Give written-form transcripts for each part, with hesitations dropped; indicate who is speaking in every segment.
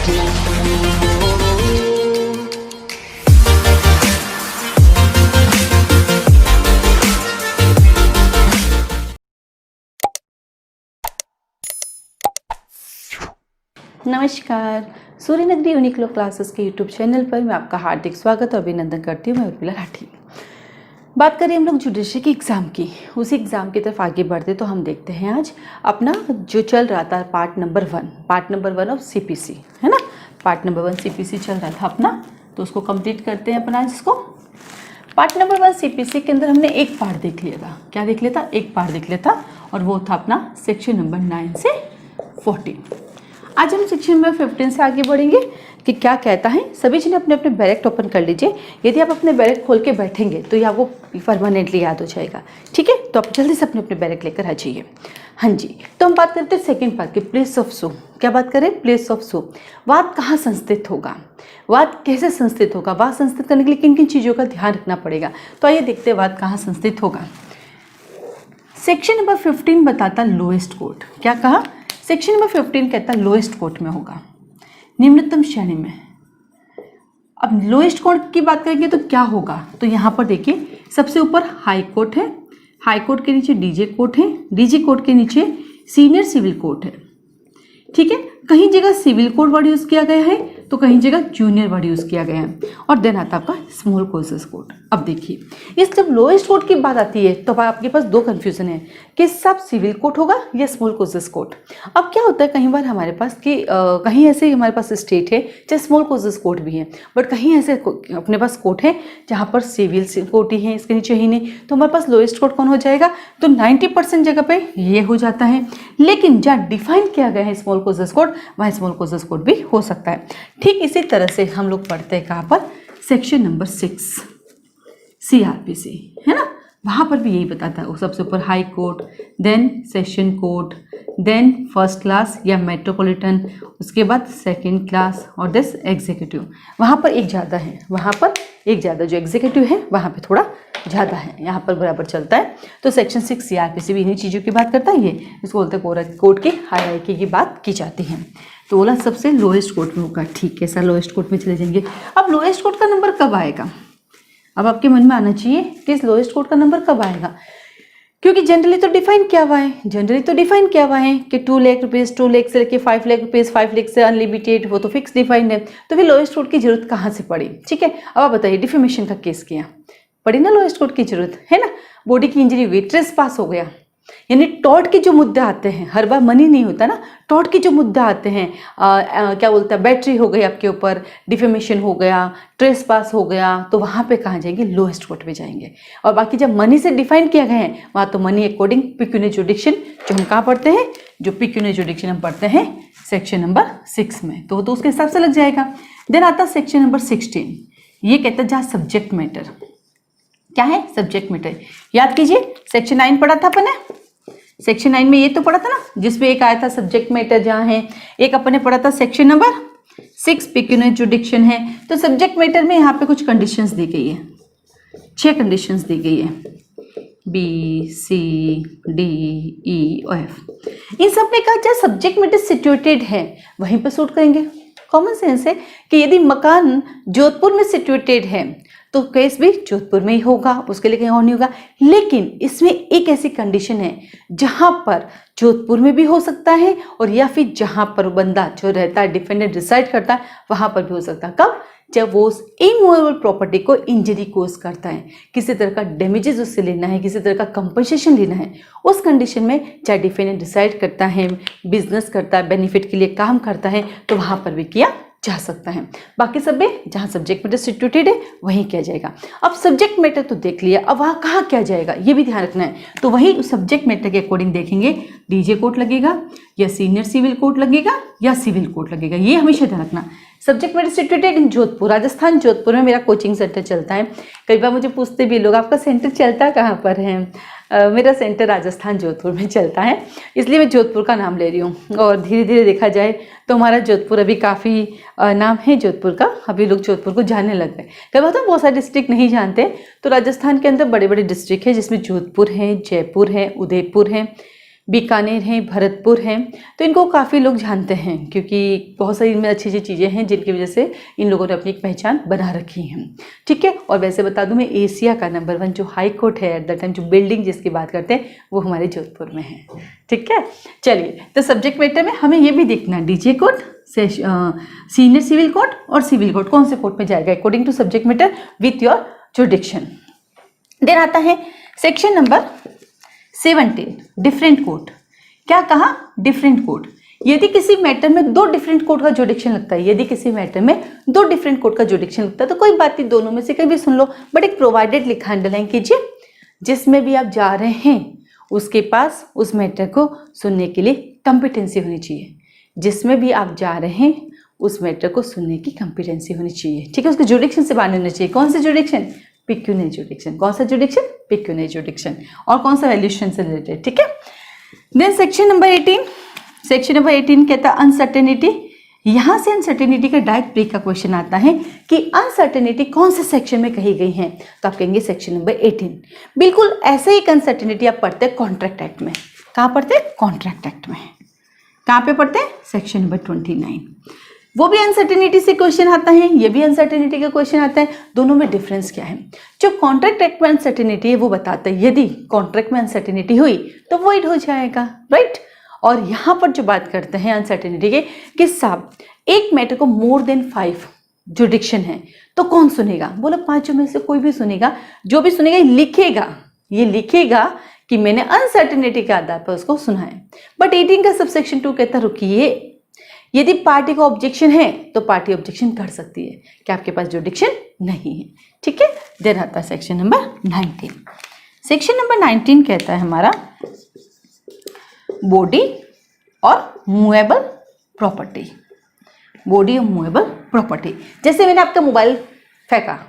Speaker 1: नमस्कार, सूर्य नगरी Uniqlo classes के यूट्यूब चैनल पर मैं आपका हार्दिक स्वागत और अभिनंदन करती हूँ। मैं उर्मिला राठी। बात करें हम लोग जुडिशरी के एग्ज़ाम की, उसी एग्ज़ाम की तरफ आगे बढ़ते तो हम देखते हैं आज अपना जो चल रहा था part number one of CPC, है ना। पार्ट नंबर 1 CPC चल रहा था अपना, तो उसको कंप्लीट करते हैं अपना। इसको पार्ट नंबर 1 CPC के अंदर हमने एक पार्ट देख लिया था। क्या देख लिया था? एक पार्ट देख लिया था, और वो था अपना सेक्शन नंबर 9 से 14। आज हम सेक्शन नंबर 15 से आगे बढ़ेंगे कि क्या कहता है। सभी जने अपने अपने बैरेक्ट ओपन कर लीजिए। यदि आप अपने बैरेक्ट खोल के बैठेंगे तो ये आपको परमानेंटली याद हो जाएगा, ठीक है। तो आप जल्दी से अपने अपने बैरेक्ट लेकर आ जाइए। हाँ जी, तो हम बात करते हैं सेकेंड पार्ट की, प्लेस ऑफ शो। क्या बात करें? Place of show. वाद कहाँ संस्थित होगा, वाद कैसे संस्थित होगा, वाद संस्थित करने के लिए किन किन चीज़ों का ध्यान रखना पड़ेगा। तो आइए देखते हैं वाद कहाँ संस्थित होगा। सेक्शन नंबर 15 बताता लोएस्ट कोर्ट। क्या कहा? सेक्शन नंबर 15 कहता है लोएस्ट कोर्ट में होगा, निम्नतम श्रेणी में। अब लोएस्ट कोर्ट की बात करेंगे तो क्या होगा, तो यहाँ पर देखिए सबसे ऊपर हाई कोर्ट है, हाई कोर्ट के नीचे डीजे कोर्ट है, डीजे कोर्ट के नीचे सीनियर सिविल कोर्ट है, ठीक है। कहीं जगह सिविल कोर्ट वर्ड यूज़ किया गया है तो कहीं जगह जूनियर वर्ड यूज़ किया गया है, और देन आता आपका स्मॉल कोर्सेस कोर्ट। अब देखिए इस जब लोएस्ट कोर्ट की बात आती है तो आपके पास दो कन्फ्यूजन है कि सब सिविल कोर्ट होगा या स्मॉल कोर्सेस कोर्ट। अब क्या होता है, कई बार हमारे पास कि कहीं ऐसे हमारे पास स्टेट है चाहे स्मॉल कोर्सेस कोर्ट भी है, बट कहीं ऐसे अपने पास कोर्ट है जहाँ पर सिविल कोर्ट ही है, इसके नीचे ही नहीं, तो हमारे पास लोएस्ट कोर्ट कौन हो जाएगा, तो 90% जगह पे ये हो जाता है। लेकिन जहाँ डिफाइन किया गया है स्मॉल कोर्सेस कोर्ट, वहाँ स्मॉल कोर्सेस कोर्ट भी हो सकता है। ठीक इसी तरह से हम लोग पढ़ते हैं कहाँ पर, सेक्शन नंबर 6 CRPC, है ना। वहाँ पर भी यही बताता है, सबसे ऊपर high court, then session court, then first class या मेट्रोपॉलिटन, उसके बाद सेकंड क्लास और दिस एग्जीक्यूटिव। वहाँ पर एक ज़्यादा है, वहाँ पर एक ज़्यादा, जो एग्जीक्यूटिव है वहाँ पे थोड़ा ज़्यादा है, यहाँ पर बराबर चलता है। तो सेक्शन 6 CRPC भी इन्हीं चीज़ों की बात करता है। ये इसको बोलते हैं कोर्ट की हायरार्की की बात की जाती है। तो बोला सबसे लोएस्ट कोर्ट में होगा, ठीक है सर, लोएस्ट कोर्ट में चले जाएंगे। अब लोएस्ट कोर्ट का नंबर कब आएगा, अब आपके मन में आना चाहिए कि इस लोएस्ट कोर्ट का नंबर कब आएगा, क्योंकि जनरली तो डिफाइन किया हुआ है, कि 2 लाख रुपीज़, 2 लाख से लेके 5 लाख रुपीज़, 5 लाख से अनलिमिटेड, वो तो फिक्स डिफाइंड है। तो फिर लोएस्ट कोर्ट की जरूरत कहाँ से पड़ी, ठीक है। अब आप बताइए, डिफेमेशन का केस किया, पड़ी ना लोएस्ट कोर्ट की जरूरत, है ना। बॉडी की इंजरी हुई, ट्रेस पास हो गया, यानी टॉर्ट के जो मुद्दे आते हैं, हर बार मनी नहीं होता ना, टॉर्ट के जो मुद्दे आते हैं, क्या बोलता है, बैटरी हो गई आपके ऊपर, डिफेमेशन हो गया, ट्रेस पास हो गया, तो वहाँ पे कहाँ जाएंगे, लोएस्ट कोर्ट में जाएंगे। और बाकी जब मनी से डिफाइन किया गया है वहाँ तो मनी अकॉर्डिंग पिक्यूनियर जुडिक्शन, जो हम कहाँ पढ़ते हैं, जो पिक्यूनियर जुडिक्शन हम पढ़ते हैं सेक्शन नंबर 6 में, तो उसके हिसाब से लग जाएगा। देन आता सेक्शन नंबर 16, ये कहता है जहाँ सब्जेक्ट मैटर, क्या है, सब्जेक्ट मैटर। याद कीजिए सेक्शन 9 पढ़ा था अपन ने, सेक्शन 9 में ये तो पढ़ा था ना, जिसमें एक आया था सब्जेक्ट मैटर जहाँ है, एक अपन ने पढ़ा था सेक्शन नंबर 6 पिक्यूनियर जुडिक्शन है। तो सब्जेक्ट मैटर में यहाँ पे कुछ कंडीशंस दी गई है, 6 कंडीशंस दी गई है, BCDEF। इन सब ने कहा जहाँ सब्जेक्ट मैटर सिचुएटेड है वहीं पर सूट करेंगे। कॉमन सेंस है कि यदि मकान जोधपुर में सिचुएटेड है तो केस भी जोधपुर में ही होगा, उसके लिए कहीं और नहीं होगा। लेकिन इसमें एक ऐसी कंडीशन है जहां पर जोधपुर में भी हो सकता है, और या फिर जहां पर बंदा जो रहता है, डिफेंडेंट रिसाइड करता है, वहां पर भी हो सकता है। कब? जब वो उस इमूवेबल प्रॉपर्टी को इंजरी कोज करता है, किसी तरह का डैमेजेस उससे लेना है, किसी तरह का कंपनसेशन लेना है, उस कंडीशन में चाहे डिफेंडेंट डिसाइड करता है, बिजनेस करता है, बेनिफिट के लिए काम करता है, तो वहां पर भी किया जा सकता है। बाकी सब में जहाँ सब्जेक्ट मैटर सिचुएटेड है वहीं किया जाएगा। अब सब्जेक्ट मैटर तो देख लिया, अब वहाँ कहाँ किया जाएगा ये भी ध्यान रखना है। तो वही सब्जेक्ट मैटर के अकॉर्डिंग देखेंगे, डीजे कोर्ट लगेगा या सीनियर सिविल कोर्ट लगेगा या सिविल कोर्ट लगेगा, ये हमेशा ध्यान रखना। Subject matter situated in Jodhpur, Rajasthan, Jodhpur में मेरा कोचिंग सेंटर चलता है। कई बार मुझे पूछते भी लोग, आपका सेंटर चलता कहाँ पर है? मेरा सेंटर राजस्थान जोधपुर में चलता है, इसलिए मैं जोधपुर का नाम ले रही हूँ। और धीरे धीरे देखा जाए तो हमारा जोधपुर अभी काफ़ी नाम है जोधपुर का, अभी लोग जोधपुर को जानने लग गए। कई बार तो बहुत सारे डिस्ट्रिक्ट नहीं जानते, तो राजस्थान के अंदर बड़े बड़े डिस्ट्रिक्ट है जिसमें जोधपुर है, जयपुर है, उदयपुर है, बीकानेर हैं, भरतपुर हैं, तो इनको काफ़ी लोग जानते हैं क्योंकि बहुत सारी इनमें अच्छी अच्छी चीज़ें हैं जिनकी वजह से इन लोगों ने अपनी एक पहचान बना रखी है। ठीक है, और वैसे बता दूं मैं एशिया का नंबर 1 जो हाई कोर्ट है एट द टाइम, जो बिल्डिंग जिसकी बात करते हैं वो हमारे जोधपुर में है। ठीक है, चलिए तो सब्जेक्ट मैटर में हमें ये भी देखना है DJ court, senior civil court और सिविल कोर्ट कौन से कोर्ट में जाएगा according to subject matter with your jurisdiction. Then आता है सेक्शन नंबर 17 डिफरेंट कोर्ट। क्या कहा? Different court. यदि किसी मैटर में 2 डिफरेंट कोर्ट का जुडिक्शन लगता है, यदि किसी मैटर में 2 डिफरेंट कोर्ट का जुडिक्शन लगता है तो कोई बात नहीं, दोनों में से कहीं भी सुन लो, बट एक प्रोवाइडेड लिखा अंडरलाइन कीजिए, जिसमें भी आप जा रहे हैं उसके पास उस मैटर को सुनने के लिए कॉम्पिटेंसी होनी चाहिए। जिसमें भी आप जा रहे हैं उस मैटर को सुनने की कॉम्पिटेंसी होनी चाहिए। ठीक है, उसके जुडिक्शन से बाहर होना चाहिए। कौन से जुडिक्शन? पिक्यूनियर जुडिक्शन। कौन सा जुडिक्शन? पिक्यूनियर जुडिक्शन। और कौन सा? वैल्यूएशन से रिलेटेड। ठीक है, then section number 18, section number 18 कहता है अनसर्टेनिटी। यहां से अनसर्टेनिटी का डायरेक्ट प्री का क्वेश्चन आता है कि अनसर्टेनिटी कौन से सेक्शन में कही गई है, तो आप कहेंगे सेक्शन नंबर 18। बिल्कुल ऐसे ही अनसर्टेनिटी आप पढ़ते हैं कॉन्ट्रैक्ट एक्ट में। कहाँ पढ़ते हैं? कॉन्ट्रैक्ट एक्ट में। कहाँ पे पढ़ते हैं? Section number 29। वो भी अनसर्टेनिटी से क्वेश्चन आता है, ये भी अनसर्टेनिटी का क्वेश्चन आता है। दोनों में डिफरेंस क्या है? जो कॉन्ट्रैक्ट एक्ट में अनसर्टेनिटी है वो बताता है यदि कॉन्ट्रैक्ट में अनसर्टेनिटी हुई तो वॉइड हो जाएगा, राइट। और यहाँ पर जो बात करते हैं अनसर्टेनिटी के कि साहब एक मैटर को मोर देन 5 जुडिक्शन है तो कौन सुनेगा? बोलो 5 में से कोई भी सुनेगा। जो भी सुनेगा ये लिखेगा कि मैंने अनसर्टेनिटी के आधार पर उसको सुना है। बट 18 का सबसेक्शन 2 कहता रुकिए, यदि पार्टी को ऑब्जेक्शन है तो पार्टी ऑब्जेक्शन कर सकती है कि आपके पास जुडिक्शन नहीं है। ठीक है, देन आता है सेक्शन नंबर 19। सेक्शन नंबर 19 कहता है हमारा बॉडी और मूवेबल प्रॉपर्टी। बॉडी और मूवेबल प्रॉपर्टी, जैसे मैंने आपका मोबाइल फेंका,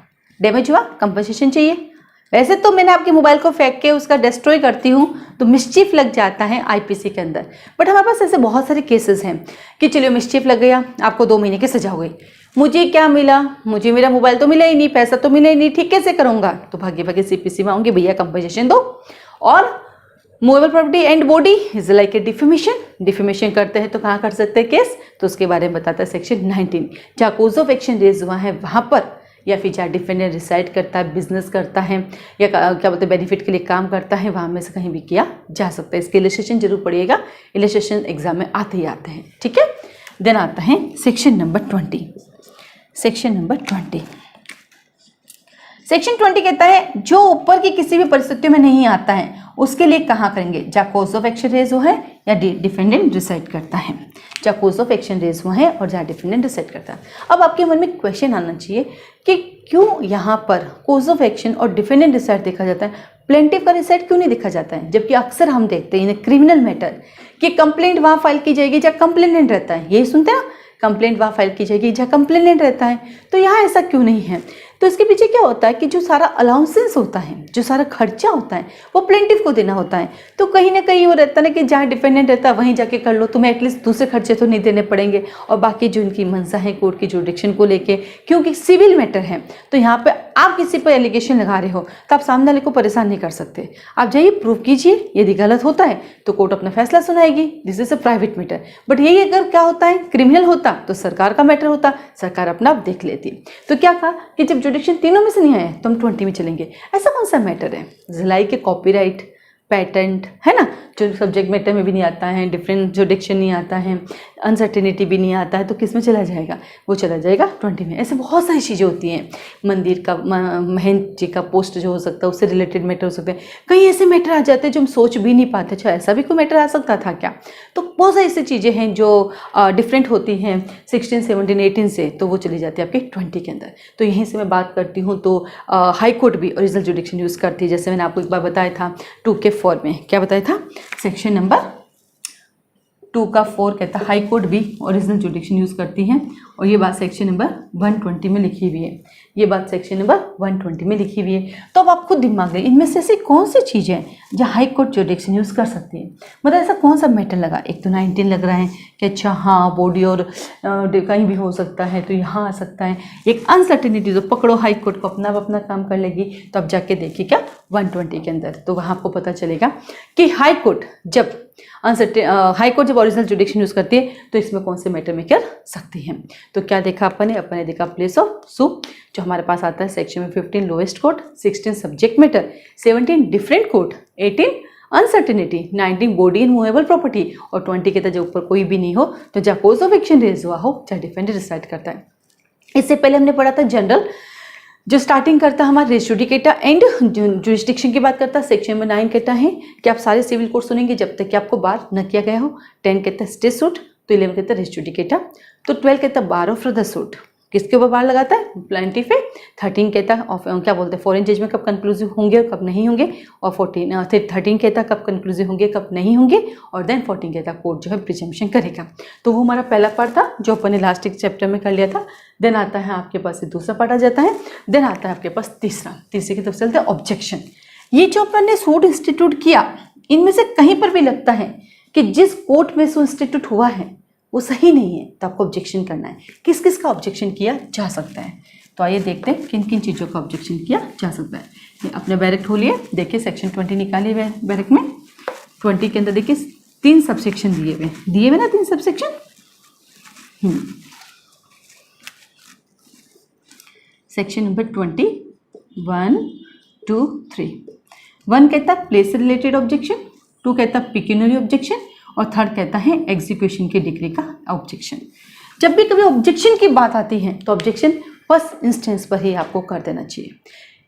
Speaker 1: डैमेज हुआ, कंपनसेशन चाहिए। वैसे तो मैंने आपके मोबाइल को फेंक के उसका डिस्ट्रॉय करती हूँ तो मिसचीफ लग जाता है आईपीसी के अंदर। बट हमारे पास ऐसे बहुत सारे केसेस हैं कि चलिए मिसचीफ लग गया, आपको 2 महीने की सजा हो गई। मुझे क्या मिला? मुझे मेरा मोबाइल तो मिला ही नहीं, पैसा तो मिला ही नहीं, ठीक कैसे करूँगा? तो भागे भागे सीपीसी में आऊँगी, भैया कंपनसेशन दो। और movable property and body is like a defamation. Defamation करते हैं तो कहाँ कर सकते हैं केस? तो उसके बारे में बताता है सेक्शन 19। जहाँ कोज ऑफ एक्शन रेज हुआ है वहाँ पर, या फिर जहाँ डिफेंडेंट रिसाइड करता है, बिजनेस करता है या क्या बोलते हैं बेनिफिट के लिए काम करता है, वहाँ में से कहीं भी किया जा सकता है। इसके इलस्ट्रेशन जरूर पढ़िएगा, इलस्ट्रेशन एग्जाम में आते ही आते हैं। ठीक है, देन आता है section number 20। Section number 20, section 20 कहता है जो ऊपर की किसी भी परिस्थितियों में नहीं आता है उसके लिए कहाँ करेंगे? जहाँ कोज ऑफ एक्शन रेज हुआ है या डिफेंडेंट डिसाइड करता है। जहाँ कोज ऑफ एक्शन रेज हुआ है और जहाँ डिफेंडेंट डिसाइड करता है। अब आपके मन में क्वेश्चन आना चाहिए कि क्यों यहाँ पर कोज ऑफ एक्शन और डिफेंडेंट डिसाइड देखा जाता है, प्लेंटिफ का डिसाइड क्यों नहीं देखा जाता है? जबकि अक्सर हम देखते हैं इन क्रिमिनल मैटर कि कंप्लेंट वहाँ फाइल की जाएगी जहाँ कंप्लेनेंट रहता है। यही सुनते हैं ना, कंप्लेंट वहाँ फाइल की जाएगी जहाँ कंप्लेनेंट रहता है। तो यहाँ ऐसा क्यों नहीं है? तो इसके पीछे क्या होता है कि जो सारा अलाउंसेंस होता है, जो सारा खर्चा होता है वो प्लेंटिफ को देना होता है। तो कहीं ना कहीं वो रहता है ना कि जहाँ डिफेंडेंट रहता है वहीं जाके कर लो, तुम्हें एटलीस्ट दूसरे खर्चे तो नहीं देने पड़ेंगे। और बाकी जो इनकी मंशा है कोर्ट की जुडिक्शन को लेके, क्योंकि सिविल मैटर है तो यहाँ पे आप किसी पर एलिगेशन लगा रहे हो तो आप सामने वाले को परेशान नहीं कर सकते। आप जाइए प्रूव कीजिए, यदि गलत होता है तो कोर्ट अपना फैसला सुनाएगी, this is a private matter. But यही अगर क्या होता है क्रिमिनल होता तो सरकार का मैटर होता, सरकार अपना आप देख लेती। तो क्या कहा कि जब जुडिक्शन तीनों में से नहीं आया तो हम 20 में चलेंगे। ऐसा कौन सा मैटर है? ज़िलाई के कॉपीराइट, पेटेंट है ना, जो सब्जेक्ट मैटर में भी नहीं आता है, डिफरेंट जुडिक्शन नहीं आता है, अनसर्टेनिटी भी नहीं आता है, तो किस में चला जाएगा? वो चला जाएगा 20 में। ऐसे बहुत सारी चीज़ें होती हैं। मंदिर का, महंत जी का पोस्ट जो हो सकता है उससे रिलेटेड मैटर हो सकते हैं। कई ऐसे मैटर आ जाते हैं जो हम सोच भी नहीं पाते, अच्छा ऐसा भी कोई मैटर आ सकता था क्या? तो बहुत सारी ऐसी चीज़ें हैं जो डिफरेंट होती हैं 16, 17, 18 से, तो वो चली जाती है आपके 20 के अंदर। तो यहीं से मैं बात करती हूँ तो हाई कोर्ट भी ओरिजिनल जुडिक्शन यूज़ करती है। जैसे मैंने आपको एक बार बताया था 2K4 में, क्या बताया था? सेक्शन नंबर 2K4 कहता है हाई कोर्ट भी ओरिजिनल जुडिक्शन यूज़ करती है। और ये बात सेक्शन नंबर 120 में लिखी हुई है, ये बात सेक्शन नंबर 120 में लिखी हुई है। तो अब आप खुद दिमाग दें, इनमें से ऐसी कौन सी चीज़ें हैं जहाँ हाई कोर्ट जुडिक्शन यूज़ कर सकती है? मतलब ऐसा कौन सा मैटर लगा? एक तो 19 लग रहा है कि अच्छा हाँ बॉडी और कहीं भी हो सकता है तो यहाँ आ सकता है। एक अनसर्टेनिटी तो पकड़ो हाई कोर्ट को अपना काम कर लेगी। तो अब जाके देखिए क्या 120 के अंदर, तो वहाँ आपको पता चलेगा कि हाई कोर्ट जब हाई कोर्ट जब ओरिजिनल जुडिक्शन यूज करती है तो इसमें कौन से मैटर में कर सकती है। तो क्या देखा अपन ने देखा प्लेस ऑफ सूट, जो हमारे पास आता है सेक्शन में 15 lowest court, 16 subject matter, 17 different court, 18 uncertainty, 19 body in movable property और 20 के तहत जब ऊपर कोई भी नहीं हो तो जहाँ कोज ऑफ एक्शन रेज हुआ हो चाहे डिफेंडेंट डिसाइड करता है। इससे पहले हमने पढ़ा था जनरल, जो स्टार्टिंग करता है हमारा रेस जुडिकेटा एंड जुरिस्डिक्शन की बात करता है। सेक्शन नंबर 9 कहता है कि आप सारे सिविल कोर्ट सुनेंगे जब तक कि आपको बार न किया गया हो। 10 कहता है स्टे सूट, तो 11 कहता है रेस जुडिकेटा, तो 12 कहता है बार ऑफ द सूट, किसके ऊपर बार लगाता है, प्लेंटिफ पे। 13 कहता है क्या बोलते हैं फॉरेन जजमेंट कब कंक्लूसिव होंगे और कब नहीं होंगे, और 13 कहता है कब कंक्लूसिव होंगे कब नहीं होंगे, और देन 14 कहता है कोर्ट जो है प्रिजम्पशन करेगा। तो वो हमारा पहला पार्ट था जो अपन ने लास्ट एक चैप्टर में कर लिया था। देन आता है आपके पास दूसरा पार्ट आ जाता है, देन आता है आपके पास तीसरे की तरफ चलते हैं ऑब्जेक्शन। ये जो अपन ने सूट इंस्टीट्यूट किया, इनमें से कहीं पर भी लगता है कि जिस कोर्ट में सूट इंस्टीट्यूट हुआ है वो सही नहीं है तो आपको ऑब्जेक्शन करना है। किस किस का ऑब्जेक्शन किया जा सकता है, तो आइए देखते हैं किन किन चीज़ों का ऑब्जेक्शन किया जा सकता है। ये अपने बैरक खोलिए, देखिए सेक्शन 20 निकालिए बैरक में। 20 के अंदर देखिए 3 सबसेक्शन दिए हुए ना, 3 सबसेक्शन। Section number 20 1 2 3। 1 कहता है प्लेस से रिलेटेड ऑब्जेक्शन, 2 कहता है पिक्यूनरी ऑब्जेक्शन, और 3rd कहता है एग्जीक्यूशन की डिग्री का ऑब्जेक्शन। जब भी कभी ऑब्जेक्शन की बात आती है तो ऑब्जेक्शन फर्स्ट इंस्टेंस पर ही आपको कर देना चाहिए,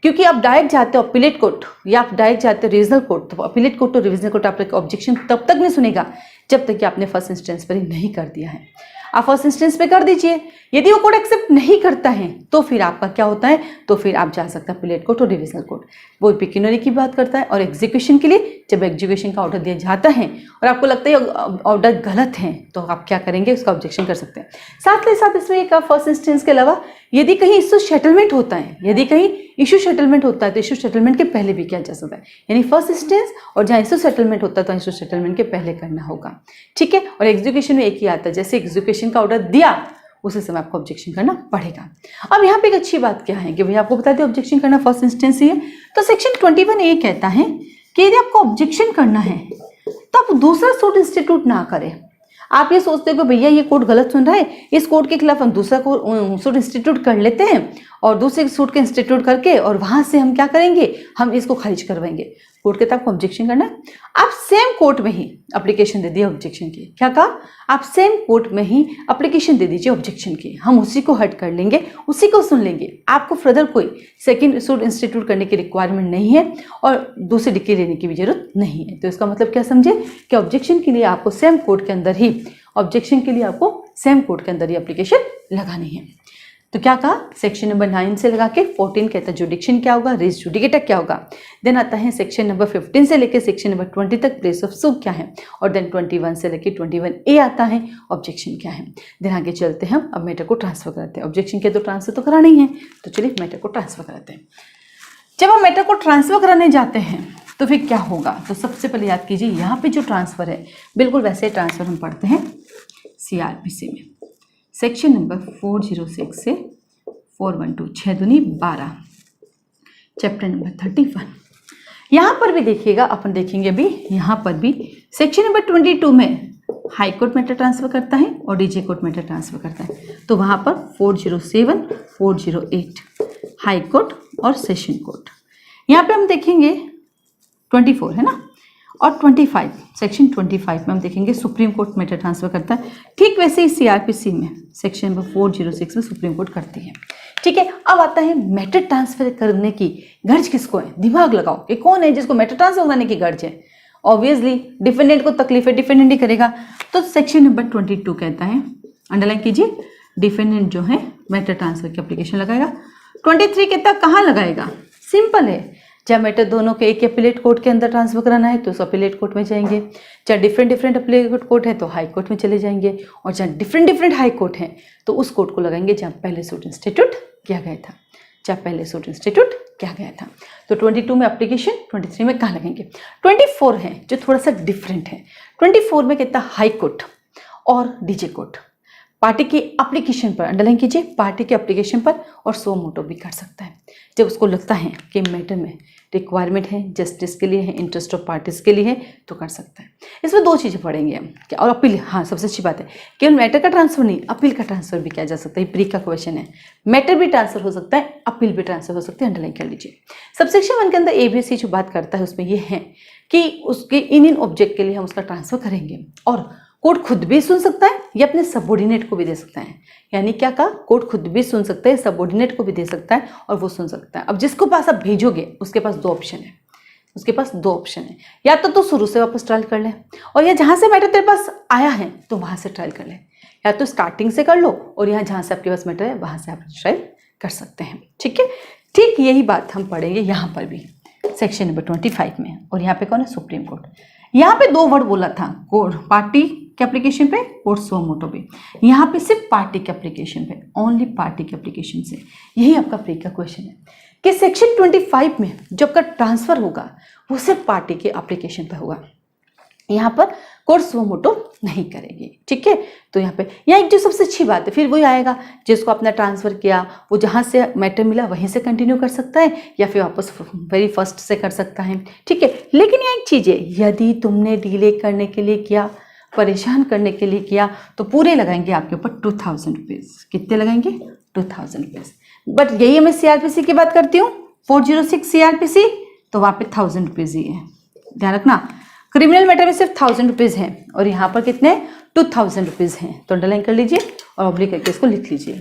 Speaker 1: क्योंकि आप डायरेक्ट जाते हो अपीलेट कोर्ट या आप डायरेक्ट जाते हो रीजनल कोर्ट, तो अपीलेट कोर्ट और रिविजनल कोर्ट आपका ऑब्जेक्शन तब तक नहीं सुनेगा जब तक कि आपने फर्स्ट इंस्टेंस पर ही नहीं कर दिया है। आप फर्स्ट इंस्टेंस पे कर दीजिए, यदि वो कोर्ट एक्सेप्ट नहीं करता है तो फिर आपका क्या होता है, तो फिर आप जा सकते हैं अपीलेट कोर्ट और रिविजनल कोर्ट। वो पिक्यूनरी की बात करता है। और एग्जीक्यूशन के लिए जब एग्जीक्यूशन का ऑर्डर दिया जाता है और आपको लगता है ऑर्डर गलत है तो आप क्या करेंगे, उसका ऑब्जेक्शन कर सकते हैं। साथ ही साथ इसमें एक फर्स्ट इंस्टेंस के अलावा यदि कहीं इशू सेटलमेंट होता है, तो इशू सेटलमेंट के पहले भी किया जा सकता है। यानी फर्स्ट इंस्टेंस और जहाँ इशू सेटलमेंट होता है तो इशू सेटलमेंट के पहले करना होगा, ठीक है। और एग्जीक्यूशन में एक ही आता है, जैसे एग्जीक्यूशन का ऑर्डर दिया उसी समय आपको ऑब्जेक्शन करना पड़ेगा। अब यहाँ पे एक अच्छी बात क्या है कि भाई आपको बता दें ऑब्जेक्शन करना फर्स्ट इंस्टेंस ही है, तो सेक्शन 21A कहता है कि यदि आपको ऑब्जेक्शन करना है तो आप दूसरा सूट इंस्टीट्यूट ना करें। आप ये सोचते हो कि भैया ये कोर्ट गलत सुन रहा है, इस कोर्ट के खिलाफ हम दूसरा सूट इंस्टीट्यूट कर लेते हैं और दूसरे सूट के इंस्टीट्यूट करके और वहां से हम क्या करेंगे, हम इसको खारिज करवाएंगे। कोर्ट कहता है आपको ऑब्जेक्शन करना है, आप सेम कोर्ट में ही एप्लीकेशन दे दिए ऑब्जेक्शन की। क्या कहा, आप सेम कोर्ट में ही एप्लीकेशन दे दीजिए ऑब्जेक्शन की, हम उसी को हट कर लेंगे, उसी को सुन लेंगे। आपको फर्दर कोई सेकंड सूट इंस्टीट्यूट करने की रिक्वायरमेंट नहीं है और दूसरी डिग्री लेने की भी जरूरत नहीं है। तो इसका मतलब क्या समझे कि ऑब्जेक्शन के लिए आपको सेम कोर्ट के अंदर ही एप्लीकेशन लगानी है। तो क्या कहा, सेक्शन नंबर 9 से लगा के 14 कहता है जुडिक्शन क्या होगा, रेस जुडिकेटा क्या होगा। देन आता है सेक्शन नंबर 15 से लेकर सेक्शन नंबर 20 तक प्लेस ऑफ सूट क्या है, और देन 21 से लेकर 21A आता है ऑब्जेक्शन क्या है। देन आगे चलते हैं, अब मैटर को ट्रांसफर कराते हैं। ऑब्जेक्शन के तो ट्रांसफर तो कराना ही है, तो चलिए मैटर को ट्रांसफर कराते हैं। जब हम मैटर को ट्रांसफर कराने जाते हैं तो फिर क्या होगा, तो सबसे पहले याद कीजिए यहाँ पे जो ट्रांसफर है बिल्कुल वैसे ट्रांसफर हम पढ़ते हैं CRPC में, सेक्शन नंबर 406 से 412, 6 दूनी 12, चैप्टर नंबर 31। यहाँ पर भी देखिएगा, अपन देखेंगे अभी यहाँ पर भी सेक्शन नंबर 22 में हाई कोर्ट मैटर ट्रांसफर करता है और डीजे कोर्ट मैटर ट्रांसफर करता है। तो वहाँ पर 407, 408 हाई कोर्ट और सेशन कोर्ट। यहाँ पे हम देखेंगे 24 है ना, और 25 सेक्शन 25 में हम देखेंगे सुप्रीम कोर्ट मैटर ट्रांसफर करता है। ठीक वैसे ही CRPC में सेक्शन नंबर 406 में सुप्रीम कोर्ट करती है, ठीक है। अब आता है मैटर ट्रांसफर करने की गर्ज किसको है, दिमाग लगाओ कि कौन है जिसको मैटर ट्रांसफर कराने की गर्ज है। ऑब्वियसली डिफेंडेंट को तकलीफ है, डिफेंडेंट ही करेगा। तो सेक्शन नंबर 22 कहता है, अंडरलाइन कीजिए, डिफेंडेंट जो है मैटर ट्रांसफर की एप्लीकेशन लगाएगा। 23 कहता है कहाँ लगाएगा, सिंपल है, जब मैटर दोनों के एक अपीलेट कोर्ट के अंदर ट्रांसफर कराना है तो उस अपीलेट कोर्ट में जाएंगे, चाहे डिफरेंट अपीलेट कोर्ट है तो हाई कोर्ट में चले जाएंगे, और जहाँ डिफरेंट हाई कोर्ट है तो उस कोर्ट को लगाएंगे जहाँ पहले सूट इंस्टीट्यूट किया गया था। तो 22 में एप्लीकेशन, 23 में कहाँ लगेंगे। 24 है जो थोड़ा सा डिफरेंट है। 24 में कहता है हाई कोर्ट और डीजे कोर्ट। पार्टी के एप्लीकेशन पर, अंडरलाइन कीजिए, पार्टी के एप्लीकेशन पर, और सो मोटो भी कर सकता है जब उसको लगता है कि मैटर में रिक्वायरमेंट है, जस्टिस के लिए है, इंटरेस्ट ऑफ पार्टीज के लिए है, तो कर सकता है। इसमें 2 चीज़ें पढ़ेंगे हम, क्या और अपील। हाँ, सबसे अच्छी बात है केवल मैटर का ट्रांसफर नहीं, अपील का ट्रांसफर भी किया जा सकता है। प्री का क्वेश्चन है, मैटर भी ट्रांसफर हो सकता है, अपील भी ट्रांसफर हो सकती है, अंडरलाइन कर लीजिए। सबसेक्शन 1 के अंदर ABC जो बात करता है उसमें ये है कि उसके इन ऑब्जेक्ट के लिए हम उसका ट्रांसफर करेंगे, और कोर्ट खुद भी सुन सकता है या अपने सबऑर्डिनेट को भी दे सकता है। यानी क्या कहा, कोर्ट खुद भी सुन सकता है, सबऑर्डिनेट को भी दे सकता है, और वो सुन सकता है। अब जिसको पास आप भेजोगे उसके पास 2 ऑप्शन है, उसके पास 2 ऑप्शन है, या तो शुरू से वापस ट्रायल कर ले, और या जहाँ से मैटर तेरे पास आया है तो वहाँ से ट्रायल कर ले, या तो स्टार्टिंग से कर लो, और यहाँ जहाँ से आपके पास मैटर है वहाँ से आप ट्रायल कर सकते हैं। ठीक है, ठीक यही बात हम पढ़ेंगे यहाँ पर भी सेक्शन नंबर 25 में। और यहाँ पे कौन है, सुप्रीम कोर्ट। यहाँ पे 2 वर्ड बोला था, कोर्ट पार्टी के एप्लीकेशन पे, कोर्ट सो मोटो पे। यहाँ पे सिर्फ पार्टी के एप्लीकेशन पे, ओनली पार्टी के एप्लीकेशन से। यही आपका प्री का क्वेश्चन है कि सेक्शन 25 में जब का ट्रांसफर होगा वो सिर्फ पार्टी के एप्लीकेशन पे होगा, यहाँ पर कोर्ट सो मोटो नहीं करेगी। ठीक है, तो यहाँ पे यहाँ एक जो सबसे अच्छी बात है, फिर वही आएगा जिसको आपने ट्रांसफ़र किया वो जहाँ से मैटर मिला वहीं से कंटिन्यू कर सकता है, या फिर वापस वेरी फर्स्ट से कर सकता है। ठीक है, लेकिन यहाँ एक चीज़ है, यदि तुमने डिले करने के लिए किया, परेशान करने के लिए किया, तो पूरे लगाएंगे आपके ऊपर 2000 रुपीज़। कितने लगाएंगे, 2000 रुपीज़। बट यही मैं CRPC की बात करती हूँ, 406 CRPC, तो वहाँ पे 1000 रुपीज़ ही है, ध्यान रखना। क्रिमिनल मैटर में सिर्फ 1000 रुपीज़ हैं, और यहाँ पर कितने 2000 रुपीज़ हैं। तो अंडरलाइन कर लीजिए और ऑब्लिक करके इसको लिख लीजिए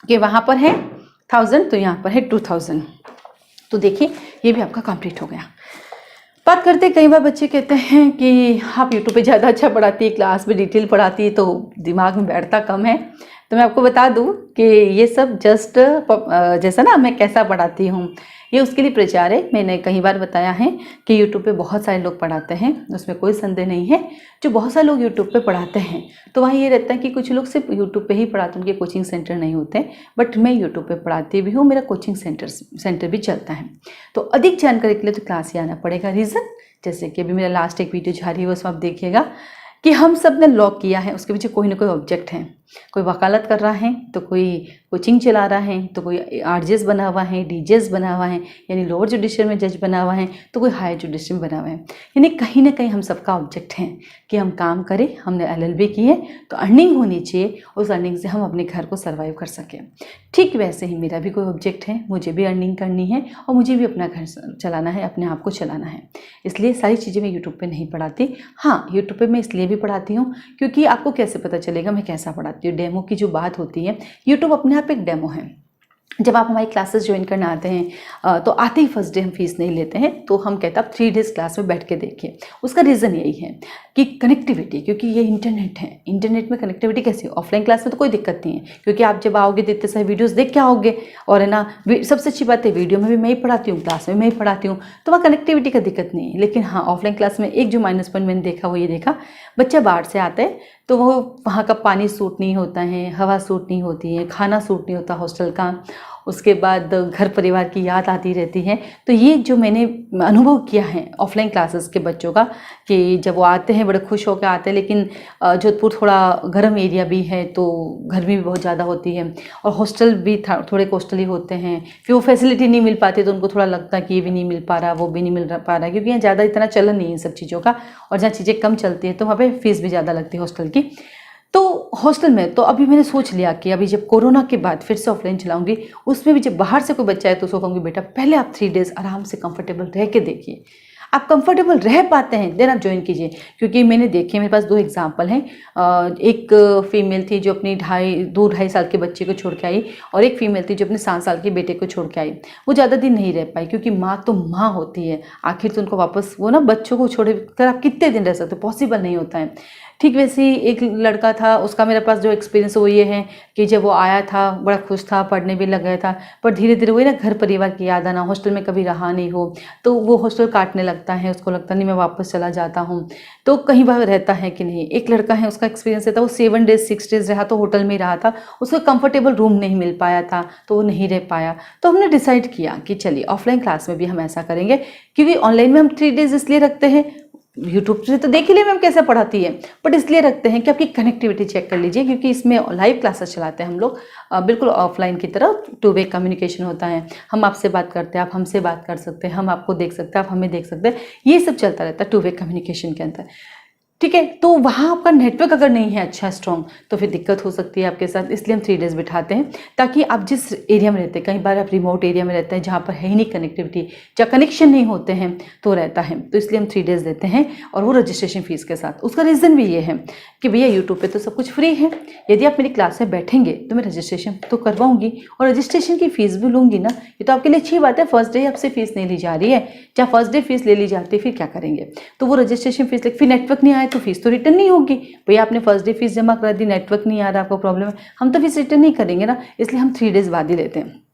Speaker 1: कि वहाँ पर है 1000 तो यहाँ पर है 2000। तो देखिए ये भी आपका कंप्लीट हो गया। बात करते, कई बार बच्चे कहते हैं कि आप यूट्यूब पे ज़्यादा अच्छा पढ़ाती है, क्लास में डिटेल पढ़ाती है, तो दिमाग में बैठता कम है। तो मैं आपको बता दूं कि ये सब जस्ट जैसा ना मैं कैसा पढ़ाती हूँ, ये उसके लिए प्रचार है। मैंने कई बार बताया है कि यूट्यूब पे बहुत सारे लोग पढ़ाते हैं, उसमें कोई संदेह नहीं है। जो बहुत सारे लोग यूट्यूब पे पढ़ाते हैं तो वहाँ ये रहता है कि कुछ लोग सिर्फ यूट्यूब पे ही पढ़ाते हैं, उनके कोचिंग सेंटर नहीं होते। बट मैं यूट्यूब पे पढ़ाती भी हूँ, मेरा कोचिंग सेंटर भी चलता है। तो अधिक जानकारी के लिए तो क्लास ही आना पड़ेगा। रीज़न जैसे कि अभी मेरा लास्ट एक वीडियो जा रही है उसमें आप देखिएगा कि हम सब ने लॉ किया है, उसके पीछे कोई ना कोई ऑब्जेक्ट है। कोई वकालत कर रहा है, तो कोई कोचिंग चला रहा है, तो कोई RJs बना हुआ है, DJs बना हुआ है, यानी लोअर जुडिशियल में जज बना हुआ है, तो कोई हायर जुडिशियल में बना हुआ है। यानी कहीं ना कहीं हम सबका ऑब्जेक्ट है कि हम काम करें। हमने LLB की है तो अर्निंग होनी चाहिए, उस अर्निंग से हम अपने घर को सर्वाइव कर सकें। ठीक वैसे ही मेरा भी कोई ऑब्जेक्ट है, मुझे भी अर्निंग करनी है और मुझे भी अपना घर चलाना है, अपने आप को चलाना है। इसलिए सारी चीज़ें मैं यूट्यूब पर नहीं पढ़ाती। हाँ, यूट्यूब पर मैं इसलिए भी पढ़ाती हूँ क्योंकि आपको कैसे पता चलेगा मैं कैसा पढ़ाती हूँ। डेमो की जो बात होती है, यूट्यूब अपने आप एक डेमो है। जब आप हमारी क्लासेस ज्वाइन करने आते हैं तो आते ही फर्स्ट डे हम फीस नहीं लेते हैं, तो हम कहते हैं आप 3 डेज़ क्लास में बैठ के देखिए। उसका रीज़न यही है कि कनेक्टिविटी, क्योंकि ये इंटरनेट है, इंटरनेट में कनेक्टिविटी कैसी है। ऑफलाइन क्लास में तो कोई दिक्कत नहीं है, क्योंकि आप जब आओगे तो इतने सारे वीडियोज़ देख के आओगे, और है ना, सबसे अच्छी बात है वीडियो में भी मैं ही पढ़ाती हूँ, क्लास में मैं ही पढ़ाती हूँ, तो वहाँ कनेक्टिविटी का दिक्कत नहीं है। लेकिन हाँ, ऑफलाइन क्लास में एक जो माइनस पॉइंट मैंने देखा वो ये देखा, बच्चा बाहर से आता है तो वो वहाँ का पानी सूट नहीं होता है, हवा सूट नहीं होती है, खाना सूट नहीं होता हॉस्टल का, उसके बाद घर परिवार की याद आती रहती है। तो ये जो मैंने अनुभव किया है ऑफलाइन क्लासेस के बच्चों का, कि जब वो आते हैं बड़े खुश होकर आते हैं, लेकिन जोधपुर थोड़ा गर्म एरिया भी है तो गर्मी भी बहुत ज़्यादा होती है, और हॉस्टल भी थोड़े कोस्टली होते हैं, फिर वो फैसिलिटी नहीं मिल पाती, तो उनको थोड़ा लगता है कि ये भी नहीं मिल पा रहा, वो भी नहीं मिल पा रहा, क्योंकि यहाँ ज़्यादा इतना चलन नहीं है इन सब चीज़ों का, और जहाँ चीज़ें कम चलती हैं तो वहाँ पर फीस भी ज़्यादा लगती है हॉस्टल की। तो हॉस्टल में तो अभी मैंने सोच लिया कि अभी जब कोरोना के बाद फिर से ऑफलाइन चलाऊंगी, उसमें भी जब बाहर से कोई बच्चा है तो उसको कहूँगी बेटा पहले आप 3 डेज़ आराम से कंफर्टेबल रह के देखिए। आप कंफर्टेबल रह पाते हैं देन आप ज्वाइन कीजिए। क्योंकि मैंने देखे, मेरे पास 2 एग्जाम्पल हैं। एक फीमेल थी जो अपनी 2-2.5 साल के बच्चे को छोड़ के आई, और एक फीमेल थी जो अपने 7 साल के बेटे को छोड़ के आई। वो ज़्यादा दिन नहीं रह पाई, क्योंकि माँ तो माँ होती है, आखिर तो उनको वापस वो ना बच्चों को छोड़ कर आप कितने दिन रह सकते हो, पॉसिबल नहीं होता है। ठीक वैसे ही एक लड़का था, उसका मेरे पास जो एक्सपीरियंस वो ये है कि जब वो आया था बड़ा खुश था, पढ़ने भी लग गया था, पर धीरे धीरे वही ना घर परिवार की याद आना, हॉस्टल में कभी रहा नहीं हो तो वो हॉस्टल काटने लगता है, उसको लगता नहीं मैं वापस चला जाता हूँ, तो कहीं बार रहता है कि नहीं। एक लड़का है, उसका एक्सपीरियंस था, वो 7 डेज़ 6 डेज़ रहा तो होटल में रहा था, उसको कंफर्टेबल रूम नहीं मिल पाया था तो वो नहीं रह पाया। तो हमने डिसाइड किया कि चलिए ऑफलाइन क्लास में भी हम ऐसा करेंगे, क्योंकि ऑनलाइन में हम 3 डेज़ इसलिए रखते हैं यूट्यूब से तो देख ही लिया मैम कैसे पढ़ाती है, बट इसलिए रखते हैं कि आपकी कनेक्टिविटी चेक कर लीजिए, क्योंकि इसमें लाइव क्लासेस चलाते हैं हम लोग, बिल्कुल ऑफलाइन की तरह 2 वे कम्युनिकेशन होता है। हम आपसे बात करते हैं, आप हमसे बात कर सकते हैं, हम आपको देख सकते हैं, आप हमें देख सकते हैं, ये सब चलता रहता है 2 वे कम्युनिकेशन के अंदर। ठीक है, तो वहाँ आपका नेटवर्क अगर नहीं है अच्छा स्ट्रॉन्ग तो फिर दिक्कत हो सकती है आपके साथ, इसलिए हम 3 डेज़ बिठाते हैं, ताकि आप जिस एरिया में रहते हैं, कई बार आप रिमोट एरिया में रहते हैं जहाँ पर है ही नहीं कनेक्टिविटी या कनेक्शन नहीं होते हैं तो रहता है, तो इसलिए हम 3 डेज़ देते हैं, और वो रजिस्ट्रेशन फीस के साथ। उसका रीज़न भी ये है कि भैया यूट्यूब पर तो सब कुछ फ्री है, यदि आप मेरी क्लास में बैठेंगे तो मैं रजिस्ट्रेशन तो करवाऊंगी और रजिस्ट्रेशन की फ़ीस भी लूँगी ना, ये तो आपके लिए अच्छी बात है। फर्स्ट डे आपसे फीस नहीं ली जा रही है, या फर्स्ट डे फीस ले ली जाती है फिर क्या करेंगे, तो वो रजिस्ट्रेशन फीस, लेकिन फिर नेटवर्क नहीं आए तो फीस तो रिटर्न नहीं होगी। भैया आपने फर्स्ट डे फीस जमा करा दी, नेटवर्क नहीं आ रहा, आपको प्रॉब्लम है, हम तो फीस रिटर्न नहीं करेंगे ना, इसलिए हम 3 डेज़ बाद ही लेते हैं।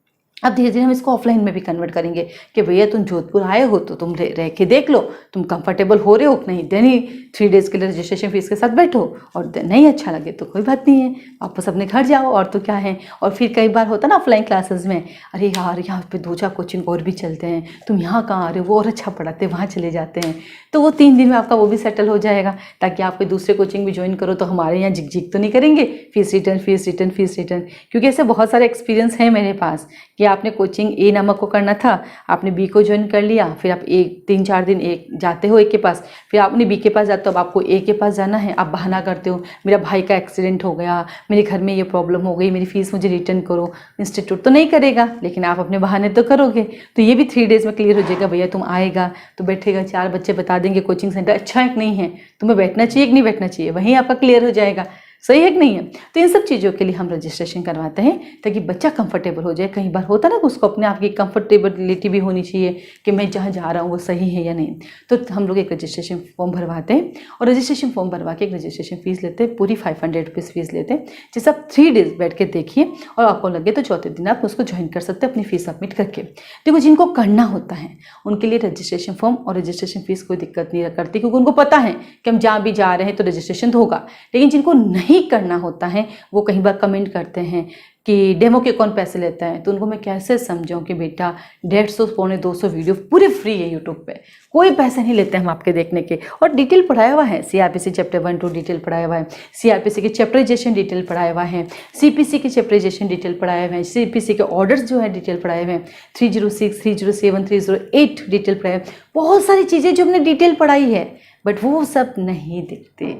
Speaker 1: अब धीरे धीरे हम इसको ऑफलाइन में भी कन्वर्ट करेंगे कि भैया तुम जोधपुर आए हो तो तुम रह के देख लो, तुम कंफर्टेबल हो रहे हो नहीं, देन ही 3 डेज़ के लिए रजिस्ट्रेशन फीस के साथ बैठो, और नहीं अच्छा लगे तो कोई बात नहीं है, वापस अपने घर जाओ, और तो क्या है। और फिर कई बार होता है ना ऑफलाइन क्लासेस में, अरे यार यहाँ पे 2-4 कोचिंग और भी चलते हैं, तुम यहाँ कहाँ आ रहे हो, वो और अच्छा पढ़ाते हैं, वहाँ चले जाते हैं, तो वो 3 दिन में आपका वो भी सेटल हो जाएगा, ताकि आप कोई दूसरे कोचिंग भी ज्वाइन करो तो हमारे यहाँ झिक तो नहीं करेंगे, fees return fees return fees return. क्योंकि ऐसे बहुत सारे एक्सपीरियंस हैं मेरे पास कि आपने कोचिंग ए नामक को करना था, आपने बी को ज्वाइन कर लिया, फिर आप 3-4 दिन एक जाते हो ए के पास, फिर आपने बी के पास जाते हो, अब आपको ए के पास जाना है, आप बहाना करते हो मेरा भाई का एक्सीडेंट हो गया, मेरे घर में ये प्रॉब्लम हो गई, मेरी फीस मुझे रिटर्न करो। इंस्टीट्यूट तो नहीं करेगा, लेकिन आप अपने बहाने तो करोगे, तो ये भी 3 डेज़ में क्लियर हो जाएगा। भैया तुम आएगा तो बैठेगा, 4 बच्चे बता देंगे कोचिंग सेंटर अच्छा है कि नहीं है, तुम्हें बैठना चाहिए कि नहीं बैठना चाहिए, वहीं आपका क्लियर हो जाएगा, सही है कि नहीं है। तो इन सब चीज़ों के लिए हम रजिस्ट्रेशन करवाते हैं ताकि बच्चा कंफर्टेबल हो जाए। कई बार होता है ना, उसको अपने आप की कंफर्टेबिलिटी भी होनी चाहिए कि मैं जहाँ जा रहा हूँ वो सही है या नहीं। तो हम लोग एक रजिस्ट्रेशन फॉर्म भरवाते हैं, और रजिस्ट्रेशन फॉर्म भरवा के एक रजिस्ट्रेशन फ़ीस लेते हैं, पूरी 500 रुपीज़ फीस लेते हैं, जिसे आप 3 डेज़ बैठ के देखिए, और आपको लगे तो चौथे दिन आप उसको ज्वाइन कर सकते हैं अपनी फ़ीस सबमिट करके। देखो जिनको करना होता है उनके लिए रजिस्ट्रेशन फॉर्म और रजिस्ट्रेशन फ़ीस कोई दिक्कत नहीं करती, क्योंकि उनको पता है कि हम जहाँ भी जा रहे हैं तो रजिस्ट्रेशन तो होगा। लेकिन जिनको नहीं करना होता है वो कई बार कमेंट करते हैं कि डेमो के कौन पैसे लेता है, तो उनको मैं कैसे समझाऊं कि बेटा 150-200 वीडियो पूरे फ्री है यूट्यूब पे, कोई पैसे नहीं लेते हम आपके देखने के, और डिटेल पढ़ाया हुआ है, सीआरपीसी चैप्टर 1-2 डिटेल पढ़ाया हुआ है, सीआरपीसी के चैप्टराइजेशन डिटेल पढ़ाया हुआ है, सीपीसी के चैप्टराइजेशन डिटेल पढ़ाए हुए हैं, सीपीसी के ऑर्डर्स जो है डिटेल पढ़ाए हुए हैं, 306, 307, 308 डिटेल पढ़ाए, बहुत सारी चीज़ें जो हमने डिटेल पढ़ाई है, बट वो सब नहीं दिखते।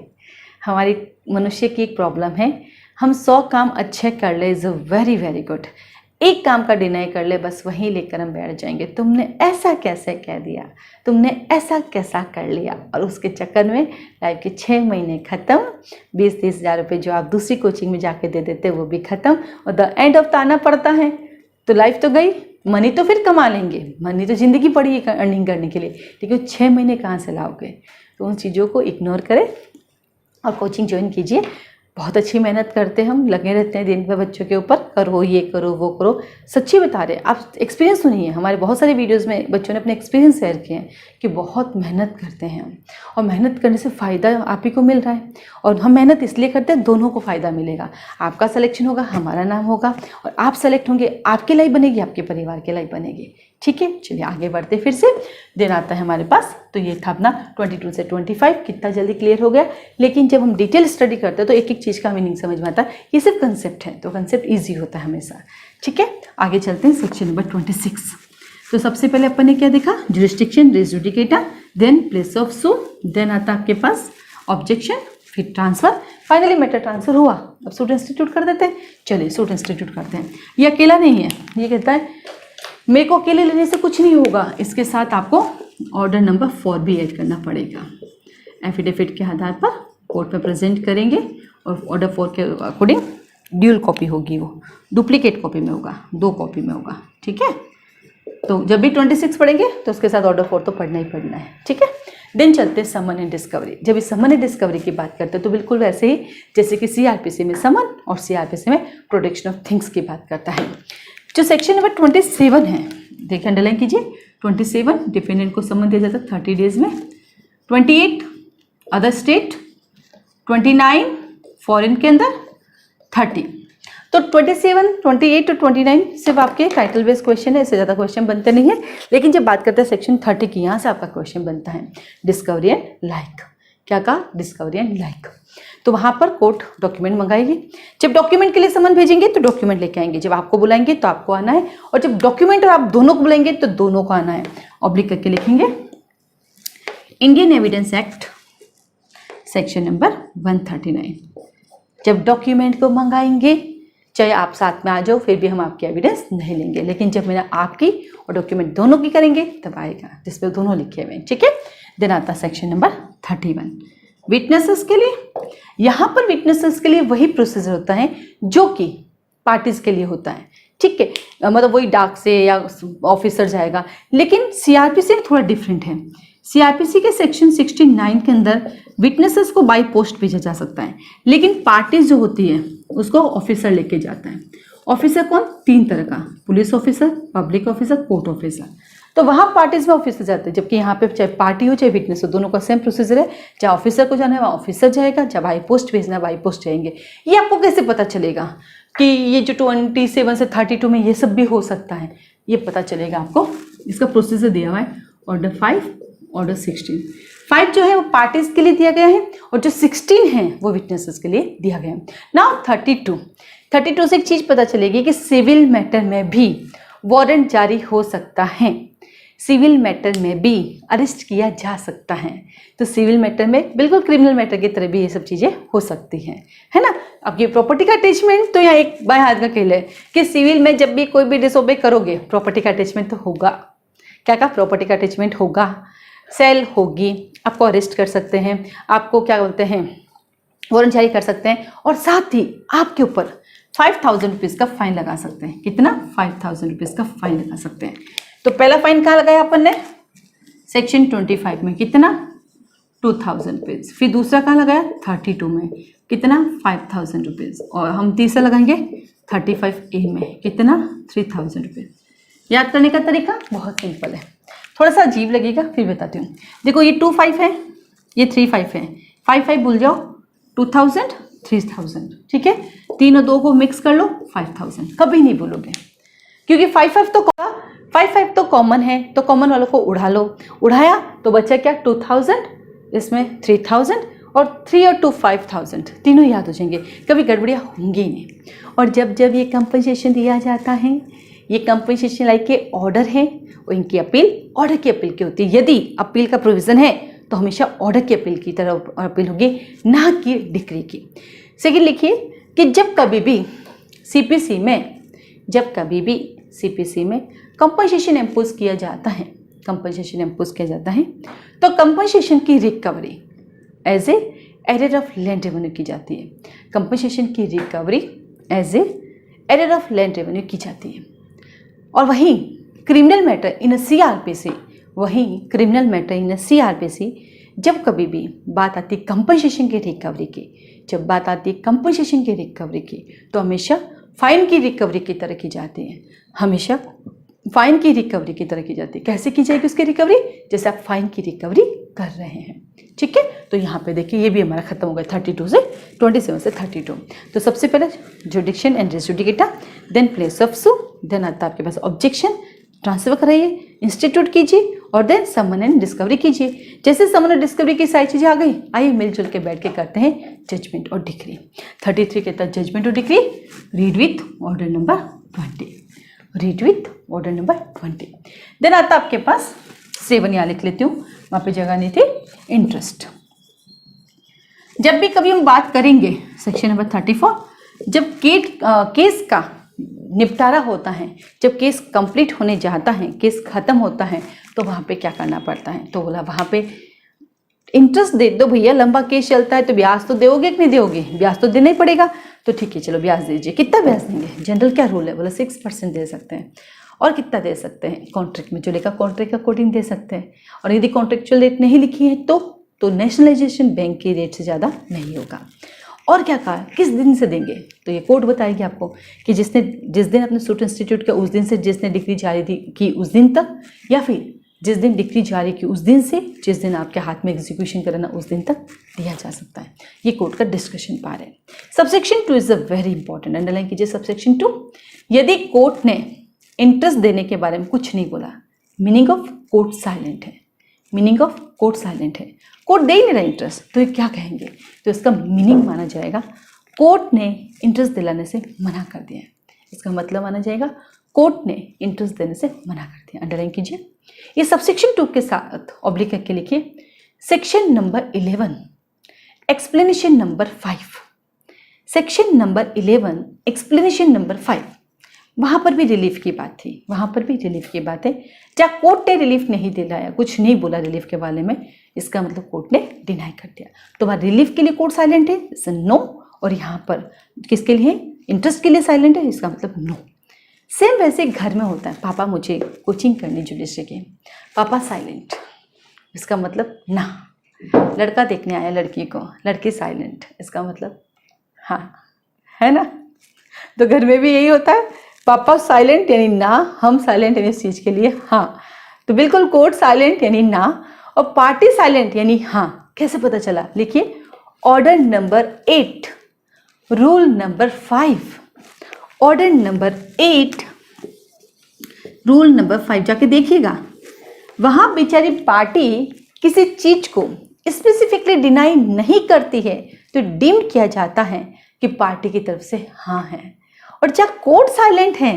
Speaker 1: हमारी मनुष्य की एक प्रॉब्लम है, हम 100 काम अच्छे कर ले इज़ वेरी वेरी गुड, एक काम का डिनाई कर ले बस वहीं लेकर हम बैठ जाएंगे, तुमने ऐसा कैसे कह दिया, तुमने ऐसा कैसा कर लिया, और उसके चक्कर में लाइफ के 6 महीने ख़त्म, 20-30 हज़ार रुपये जो आप दूसरी कोचिंग में जाके दे देते वो भी ख़त्म, और द एंड ऑफ ताना पड़ता है तो लाइफ तो गई। मनी तो फिर कमा लेंगे, मनी तो ज़िंदगी पड़ी है अर्निंग करने के लिए, लेकिन 6 महीने कहाँ से लाओगे। तो उन चीज़ों को इग्नोर करें और कोचिंग ज्वाइन कीजिए। बहुत अच्छी मेहनत करते हैं हम, लगे रहते हैं दिन भर बच्चों के ऊपर, करो ये करो वो करो, सच्ची बता रहे हैं। आप एक्सपीरियंस सुनिए, हमारे बहुत सारे वीडियोस में बच्चों ने अपने एक्सपीरियंस शेयर किए हैं कि बहुत मेहनत करते हैं हम, और मेहनत करने से फ़ायदा आप ही को मिल रहा है, और हम मेहनत इसलिए करते हैं दोनों को फ़ायदा मिलेगा, आपका सिलेक्शन होगा, हमारा नाम होगा, और आप सेलेक्ट होंगे, आपकी लाइफ बनेगी, आपके परिवार की लाइफ बनेगी। ठीक है, चलिए आगे बढ़ते फिर से। दिन आता है हमारे पास, तो ये था अपना 22 से 25, कितना जल्दी क्लियर हो गया। लेकिन जब हम डिटेल स्टडी करते हैं तो एक एक चीज़ का मीनिंग समझ में आता है, ये सिर्फ कंसेप्ट है, तो कंसेप्ट ईजी होता है हमेशा। ठीक है, आगे चलते हैं सेक्शन नंबर 26। तो सबसे पहले अपन ने क्या देखा, jurisdiction, res judicata, then place of sue, then आता आपके पास ऑब्जेक्शन, फिर ट्रांसफर, फाइनली मैटर ट्रांसफर हुआ। अब सूट इंस्टीट्यूट कर देते हैं, चलिए सूट इंस्टीट्यूट करते हैं। ये अकेला नहीं है, ये कहता है मेरे को अकेले लेने से कुछ नहीं होगा, इसके साथ आपको ऑर्डर नंबर 4 भी ऐड करना पड़ेगा। एफिडेविट के आधार पर कोर्ट में प्रेजेंट करेंगे, और ऑर्डर 4 के अकॉर्डिंग ड्यूल कॉपी होगी, वो डुप्लीकेट कॉपी में होगा, 2 कॉपी में होगा। ठीक है, तो जब भी 26 पढ़ेंगे तो उसके साथ ऑर्डर 4 तो पढ़ना ही पढ़ना है। ठीक है, देन चलते हैं समन एंड डिस्कवरी। जब इस समन एंड डिस्कवरी की बात करते हैं तो बिल्कुल वैसे ही जैसे कि सीआरपीसी में समन और सीआरपीसी में प्रोटेक्शन ऑफ थिंग्स की बात करता है। जो सेक्शन नंबर 27 है, देखिए अंडरलाइन कीजिए, 27 डिफेंडेंट को समन दिया जाता है 30 डेज में, 28 अदर स्टेट, 29 फॉरेन के अंदर, 30। तो 27, 28 और 29 सिर्फ आपके टाइटल बेस्ड क्वेश्चन है, इससे ज़्यादा क्वेश्चन बनते नहीं है। लेकिन जब बात करते हैं सेक्शन 30 की, यहाँ से आपका क्वेश्चन बनता है डिस्कवरी एंड लाइक। क्या कहा? Discovery and like. तो वहाँ पर कोर्ट डॉक्यूमेंट मंगाएगी। जब डॉक्यूमेंट के लिए समन भेजेंगे तो डॉक्यूमेंट लेके आएंगे, जब आपको बुलाएंगे तो आपको आना है, और जब डॉक्यूमेंट और आप दोनों को बुलाएंगे तो दोनों को आना है। ऑब्लिक करके लिखेंगे Indian evidence act section number 139। जब डॉक्यूमेंट को मंगाएंगे, चाहे आप साथ में आ जाओ, फिर भी हम आपकी एविडेंस नहीं लेंगे, लेकिन जब मैंने आपकी और डॉक्यूमेंट दोनों की करेंगे तब आएगा, जिसपे दोनों लिखे हुए हैं। ठीक है। देन आता सेक्शन नंबर 31 विटनेसेस के लिए। यहाँ पर विटनेसेस के लिए वही प्रोसीजर होता है जो कि पार्टीज के लिए होता है। ठीक है, मतलब वही डाक से या ऑफिसर जाएगा, लेकिन सीआरपीसी में थोड़ा डिफरेंट है। सीआरपीसी के सेक्शन 69 के अंदर विटनेसेस को बाय पोस्ट भेजा जा सकता है, लेकिन पार्टीज जो होती है उसको ऑफिसर लेके जाता है। ऑफिसर कौन? 3 तरह का, police officer, public officer, court officer. तो वहाँ पार्टीज में ऑफिसर जाते हैं, जबकि यहाँ पे चाहे पार्टी हो चाहे विटनेस हो, दोनों का सेम प्रोसीजर है। चाहे ऑफिसर को जाना है वहाँ ऑफिसर जाएगा, चाहे बाई पोस्ट भेजना है बाई पोस्ट जाएंगे। ये आपको कैसे पता चलेगा कि ये जो 27 से 32 में ये सब भी हो सकता है? ये पता चलेगा आपको, इसका प्रोसीजर दिया हुआ है। Order 5, order 16। 5 जो है वो पार्टीज के लिए दिया गया है, और जो 16 है वो विटनेसेस के लिए दिया गया है। नाउ 32 से एक चीज पता चलेगी कि सिविल मैटर में भी वारंट जारी हो सकता है, सिविल मैटर में भी अरेस्ट किया जा सकता है। तो सिविल मैटर में बिल्कुल क्रिमिनल मैटर की तरह भी ये सब चीज़ें हो सकती हैं, है ना। अब ये प्रॉपर्टी का अटैचमेंट तो यहाँ एक बाएं हाथ का खेल है कि सिविल में जब भी कोई भी डिसोबे करोगे प्रॉपर्टी का अटैचमेंट तो होगा। क्या कहा? प्रॉपर्टी का अटैचमेंट होगा, सेल होगी, आपको अरेस्ट कर सकते हैं, आपको क्या बोलते हैं वारंट जारी कर सकते हैं, और साथ ही आपके ऊपर 5000 रुपीज़ का फाइन लगा सकते हैं। कितना? 5000 रुपीज़ का फाइन लगा सकते हैं। तो पहला फाइन कहाँ लगाया अपन ने? सेक्शन 25 में। कितना? 2000 रुपीज़। फिर दूसरा कहाँ लगाया? 32 में। कितना? 5000 रुपीज़। और हम तीसरा लगाएंगे 35A में। कितना? 3000 रुपीज़। याद करने का तरीका बहुत सिंपल है, थोड़ा सा अजीब लगेगा फिर बताती हूँ। देखो ये 25 है, ये 35 है, 5 भूल जाओ, 2000 3000। ठीक है, 3 और 2 को मिक्स कर लो, 5000। कभी नहीं भूलोगे, क्योंकि 5 तो कॉमन है, तो कॉमन वालों को उड़ा लो। उड़ाया तो बचा क्या? 2000, इसमें 3000, और 3 और 2 5000, तीनों याद हो जाएंगे, कभी गड़बड़ियाँ होंगी ही नहीं। और जब जब ये कंपनसेशन दिया जाता है, ये कंपनसेशन लाइक के ऑर्डर है, और इनकी अपील ऑर्डर की अपील की होती है। यदि अपील का प्रोविज़न है तो हमेशा ऑर्डर की अपील की तरह अपील होगी, ना कि डिक्री की। सेकेंड लिखिए कि जब कभी भी सीपीसी में कंपनसेशन इम्पोज किया जाता है, तो कंपनसेशन की recovery as a arrear of land revenue की जाती है। कंपनसेशन की recovery as a arrear of land revenue की जाती है। और वहीं क्रिमिनल मैटर इन सीआरपीसी जब कभी भी बात आती है कंपनसेशन की रिकवरी की, तो हमेशा फाइन की रिकवरी की तरह की जाती है। कैसे की जाएगी उसकी रिकवरी? जैसे आप फाइन की रिकवरी कर रहे हैं। ठीक है, तो यहाँ पे देखिए ये भी हमारा खत्म हो गया 27 से 32। तो सबसे पहले jurisdiction and res judicata, then place of sue, then आता है आपके पास ऑब्जेक्शन, ट्रांसफर कराइए, इंस्टीट्यूट कीजिए, और देन समन एंड डिस्कवरी कीजिए। जैसे समन और डिस्कवरी की सारी चीज़ें आ गई, आइए मिलजुल के बैठ के करते हैं जजमेंट और डिक्री। 33 के तहत जजमेंट और decree read with order number 20। Then आता आपके पास 7, यहाँ लिख लेती हूँ, वहाँ पे जगह नहीं थी, इंटरेस्ट। जब भी कभी हम बात करेंगे सेक्शन नंबर 34, जब केस का निपटारा होता है, जब केस कंप्लीट होने जाता है, केस खत्म होता है, तो वहाँ पे क्या करना पड़ता है? तो बोला वहाँ पे इंटरेस्ट दे दो भैया, लंबा केस चलता है तो ब्याज तो दोगे कि नहीं दोगे? ब्याज तो देना ही पड़ेगा। तो ठीक है चलो ब्याज दीजिए। कितना ब्याज देंगे? जनरल क्या रूल है? बोला 6% दे सकते हैं। और कितना दे सकते हैं? कॉन्ट्रैक्ट में जो लिखा कॉन्ट्रैक्ट का अकॉर्डिंग दे सकते हैं। और यदि कॉन्ट्रेक्चुअल रेट नहीं लिखी है तो नेशनलाइजेशन बैंक की रेट से ज़्यादा नहीं होगा। और क्या कहा? किस दिन से देंगे? तो ये कोड बताएगी आपको कि जिस दिन अपने सूट इंस्टीट्यूट का उस दिन से जिसने डिग्री जारी की उस दिन तक, या फिर जिस दिन डिक्री जारी की उस दिन से जिस दिन आपके हाथ में एग्जीक्यूशन करना उस दिन तक दिया जा सकता है। ये कोर्ट का डिस्कशन पार्ट है। Subsection 2 is a very important, underline कीजिए सबसेक्शन 2। यदि कोर्ट ने इंटरेस्ट देने के बारे में कुछ नहीं बोला, मीनिंग ऑफ कोर्ट साइलेंट है, मीनिंग ऑफ कोर्ट साइलेंट है, कोर्ट दे ही नहीं रहा इंटरेस्ट, तो ये क्या कहेंगे? तो इसका मीनिंग माना जाएगा कोर्ट ने इंटरेस्ट दिलाने से मना कर दिया है। इसका मतलब माना जाएगा कोर्ट ने इंटरेस्ट देने से मना कर दिया। अंडरलाइन कीजिए। ये सबसेक्शन 2 के साथ ऑब्लिक के लिखिए section number 11 explanation number 5। Section number 11 explanation number 5, वहाँ पर भी रिलीफ की बात थी, वहाँ पर भी रिलीफ की बात है। जहाँ कोर्ट ने रिलीफ नहीं दिलाया, कुछ नहीं बोला रिलीफ के बारे में, इसका मतलब कोर्ट ने डिनाई कर दिया। तो वहाँ रिलीफ के लिए कोर्ट साइलेंट है, इट्स नो, और यहाँ पर किसके लिए? इंटरेस्ट के लिए साइलेंट है, इसका मतलब नो। सेम वैसे घर में होता है, पापा मुझे कोचिंग करनी जुडिशरी की, पापा साइलेंट, इसका मतलब ना। लड़का देखने आया लड़की को, लड़की साइलेंट, इसका मतलब हाँ, है ना? तो घर में भी यही होता है, पापा साइलेंट यानी ना, हम साइलेंट यानी इस चीज़ के लिए हाँ। तो बिल्कुल कोर्ट साइलेंट यानी ना, और पार्टी साइलेंट यानी हाँ। कैसे पता चला? लिखिए order number 8 rule number 5, order number 8 rule number 5 जाके देखिएगा। वहाँ बेचारी पार्टी किसी चीज को स्पेसिफिकली डिनाई नहीं करती है तो डीम्ड किया जाता है कि पार्टी की तरफ से हाँ है, और जहाँ कोर्ट साइलेंट है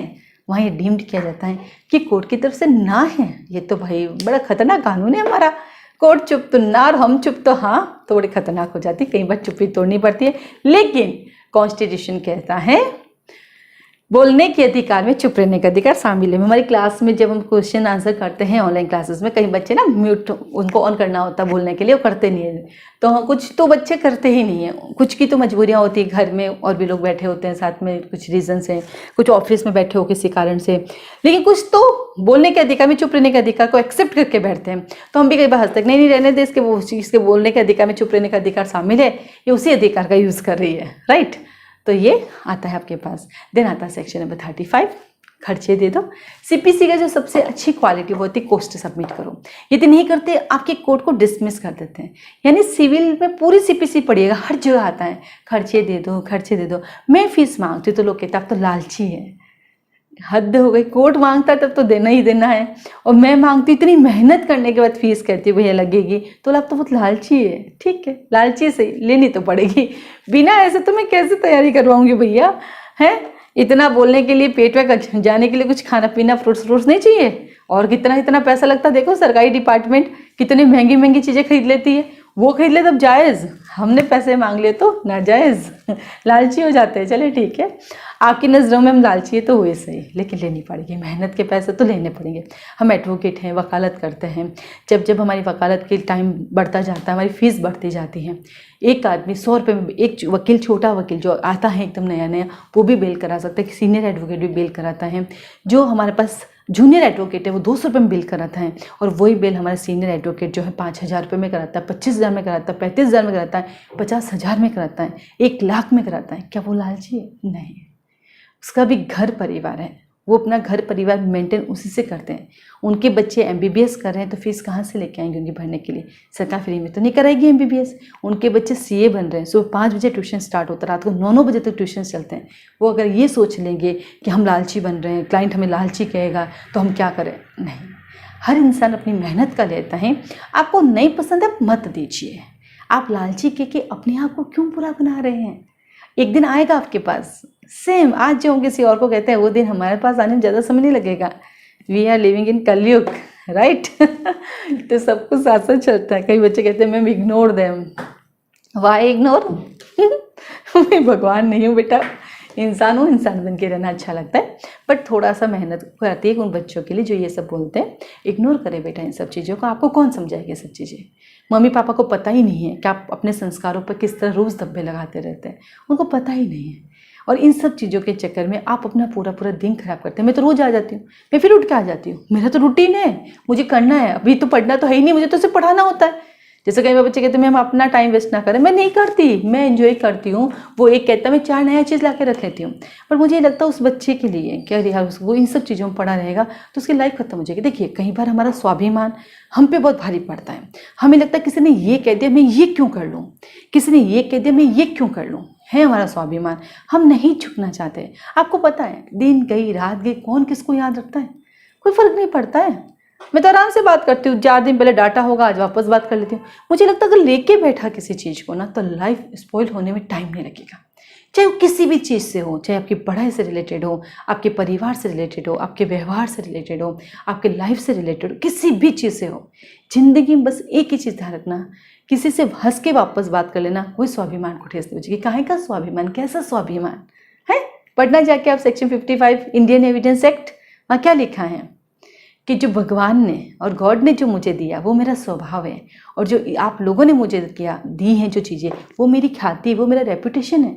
Speaker 1: वहाँ ये डीम्ड किया जाता है कि कोर्ट की तरफ से ना है। ये तो भाई बड़ा खतरनाक कानून है हमारा। कोर्ट चुप तो ना और हम चुप तो हाँ, तो बड़ी खतरनाक हो जाती है। कई बार चुप्पी तोड़नी पड़ती है, लेकिन कॉन्स्टिट्यूशन कहता है बोलने के अधिकार में चुप रहने का अधिकार शामिल है। हमारी क्लास में जब हम क्वेश्चन आंसर करते हैं ऑनलाइन क्लासेस में, कई बच्चे ना म्यूट उनको ऑन करना होता है बोलने के लिए, वो करते नहीं है। तो कुछ तो बच्चे करते ही नहीं है, कुछ की तो मजबूरियाँ होती है, घर में और भी लोग बैठे होते हैं साथ में, कुछ रीज़न से, कुछ ऑफिस में बैठे हो किसी कारण से, लेकिन कुछ तो बोलने के अधिकार में चुप रहने के अधिकार को एक्सेप्ट करके बैठते हैं। तो हम भी कई बार हंसते हैं, नहीं रहने दे, इसके वो चीज़ के बोलने के अधिकार में चुप रहने का अधिकार शामिल है, ये उसी अधिकार का यूज़ कर रही है, राइट। तो ये आता है आपके पास। देन आता है सेक्शन नंबर 35 खर्चे दे दो। सीपीसी का जो सबसे अच्छी क्वालिटी होती है कोस्ट सबमिट करो। यदि नहीं करते आपके कोर्ट को डिसमिस कर देते हैं। यानी सिविल में पूरी सीपीसी पढ़िएगा, हर जगह आता है खर्चे दे दो, खर्चे दे दो। मैं फीस मांगती तो लोग कहते आप तो लालची है, हद हो गई। कोर्ट मांगता है तब तो देना ही देना है, और मैं मांगती इतनी मेहनत करने के बाद फीस कहती हूँ भैया लगेगी, तो आप तो बहुत लालची है। ठीक है, लालची से लेनी तो पड़ेगी, बिना ऐसे तो मैं कैसे तैयारी करवाऊंगी भैया, हैं? इतना बोलने के लिए, पेट में जाने के लिए कुछ खाना पीना, फ्रूट्स नहीं चाहिए, और कितना पैसा लगता है। देखो सरकारी डिपार्टमेंट कितनी महंगी महंगी चीज़ें खरीद लेती है, वो खरीद ले तब जायज़, हमने पैसे मांग लिए तो नाजायज़, लालची हो जाते हैं। चलिए ठीक है, आपकी नज़रों में हम लालची है तो हुए सही, लेकिन लेनी पड़ेगी, मेहनत के पैसे तो लेने पड़ेंगे। हम एडवोकेट हैं, वकालत करते हैं, जब हमारी वकालत के टाइम बढ़ता जाता है, हमारी फ़ीस बढ़ती जाती है। एक आदमी 100 रुपये में, एक वकील, छोटा वकील जो आता है एकदम नया नया, वो भी बेल करा सकता है, सीनियर एडवोकेट भी बेल कराता है। जो हमारे पास जूनियर एडवोकेट है वो 200 रुपये में बिल कराता है, और वही बिल हमारा सीनियर एडवोकेट जो है 5,000 रुपये में कराता है, 25,000 में कराता है, 35,000 में कराता है, 50,000 में कराता है, 1,00,000 में कराता है। क्या वो लालची है? नहीं, उसका भी घर परिवार है, वो अपना घर परिवार मेंटेन उसी से करते हैं। उनके बच्चे MBBS कर रहे हैं तो फीस कहाँ से लेके आएंगे उनकी भरने के लिए? सरकार फ्री में तो नहीं कराएगी MBBS। उनके बच्चे CA बन रहे हैं, सुबह 5 बजे ट्यूशन स्टार्ट होता है, रात को 9 बजे तक ट्यूशन चलते हैं। वो अगर ये सोच लेंगे कि हम लालची बन रहे हैं, क्लाइंट हमें लालची कहेगा तो हम क्या करें? नहीं, हर इंसान अपनी मेहनत का लेता है। आपको नहीं पसंद है मत दीजिए, आप लालची के अपने आप को क्यों बुरा बना रहे हैं? एक दिन आएगा आपके पास, सेम आज जो हम किसी और को कहते हैं वो दिन हमारे पास आने में ज़्यादा समय नहीं लगेगा। वी आर लिविंग इन कलयुग, राइट। तो सब कुछ साथ साथ चलता है। कई बच्चे कहते हैं ma'am ignore them, why ignore? मैं भगवान नहीं हूँ बेटा, इंसान हूँ, इंसान बन के रहना अच्छा लगता है, बट थोड़ा सा मेहनत करती है उन बच्चों के लिए जो ये सब बोलते हैं। इग्नोर करें बेटा इन सब चीज़ों को, आपको कौन समझाएगा सब चीज़ें? मम्मी पापा को पता ही नहीं है कि आप अपने संस्कारों पर किस तरह रोज़ धब्बे लगाते रहते हैं, उनको पता ही नहीं है। और इन सब चीज़ों के चक्कर में आप अपना पूरा दिन खराब करते हैं। मैं तो रोज़ आ जाती हूँ, मैं फिर उठ के आ जाती हूँ, मेरा तो रूटीन है, मुझे करना है, अभी तो पढ़ना तो है ही नहीं, मुझे तो सिर्फ पढ़ाना होता है। जैसे कई बार बच्चे कहते हैं मैम अपना टाइम वेस्ट ना करें, मैं नहीं करती, मैं एंजॉय करती हूँ। वो एक कहता है मैं 4 नया चीज़ ला के रख लेती हूँ, पर मुझे लगता है उस बच्चे के लिए क्या यार वो इन सब चीज़ों में पड़ा रहेगा तो उसकी लाइफ खत्म हो जाएगी। देखिए कई बार हमारा स्वाभिमान हम पे बहुत भारी पड़ता है, हमें लगता है किसी ने ये कह दिया मैं ये क्यों कर लूँ, किसी ने ये कह दिया मैं ये क्यों कर लूँ, है हमारा स्वाभिमान, हम नहीं झुकना चाहते। आपको पता है दिन गई रात गई कौन किसको याद रखता है, कोई फर्क नहीं पड़ता है। मैं तो आराम से बात करती हूँ, 4 दिन पहले डाटा होगा आज वापस बात कर लेती हूँ। मुझे लगता है अगर लेके बैठा किसी चीज़ को ना तो लाइफ स्पॉइल होने में टाइम नहीं लगेगा, चाहे वो किसी भी चीज़ से हो, चाहे आपकी पढ़ाई से रिलेटेड हो, आपके परिवार से रिलेटेड हो, आपके व्यवहार से रिलेटेड हो, आपके लाइफ से रिलेटेड हो, किसी भी चीज़ से हो। जिंदगी में बस एक ही चीज़ ध्यान रखना, किसी से हंस के वापस बात कर लेना, कोई स्वाभिमान को ठेस नहीं बचेगी। काहे का स्वाभिमान, कैसा स्वाभिमान है। पढ़ना जाके आप सेक्शन 55 इंडियन एविडेंस एक्ट, वहाँ क्या लिखा है कि जो भगवान ने और गॉड ने जो मुझे दिया वो मेरा स्वभाव है, और जो आप लोगों ने मुझे किया दी हैं जो चीज़ें वो मेरी ख्याति, वो मेरा रेपुटेशन है।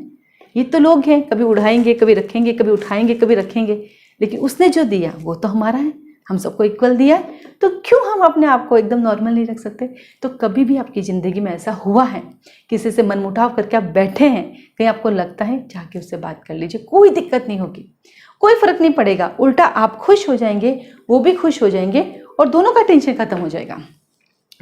Speaker 1: ये तो लोग हैं, कभी उड़ाएंगे कभी रखेंगे, कभी उठाएंगे कभी रखेंगे, लेकिन उसने जो दिया वो तो हमारा है, हम सबको इक्वल दिया है, तो क्यों हम अपने आप को एकदम नॉर्मल नहीं रख सकते। तो कभी भी आपकी ज़िंदगी में ऐसा हुआ है किसी से मनमुटाव करके आप बैठे हैं, कहीं आपको लगता है जाके उससे बात कर लीजिए, कोई दिक्कत नहीं होगी, कोई फर्क नहीं पड़ेगा, उल्टा आप खुश हो जाएंगे, वो भी खुश हो जाएंगे और दोनों का टेंशन खत्म हो जाएगा।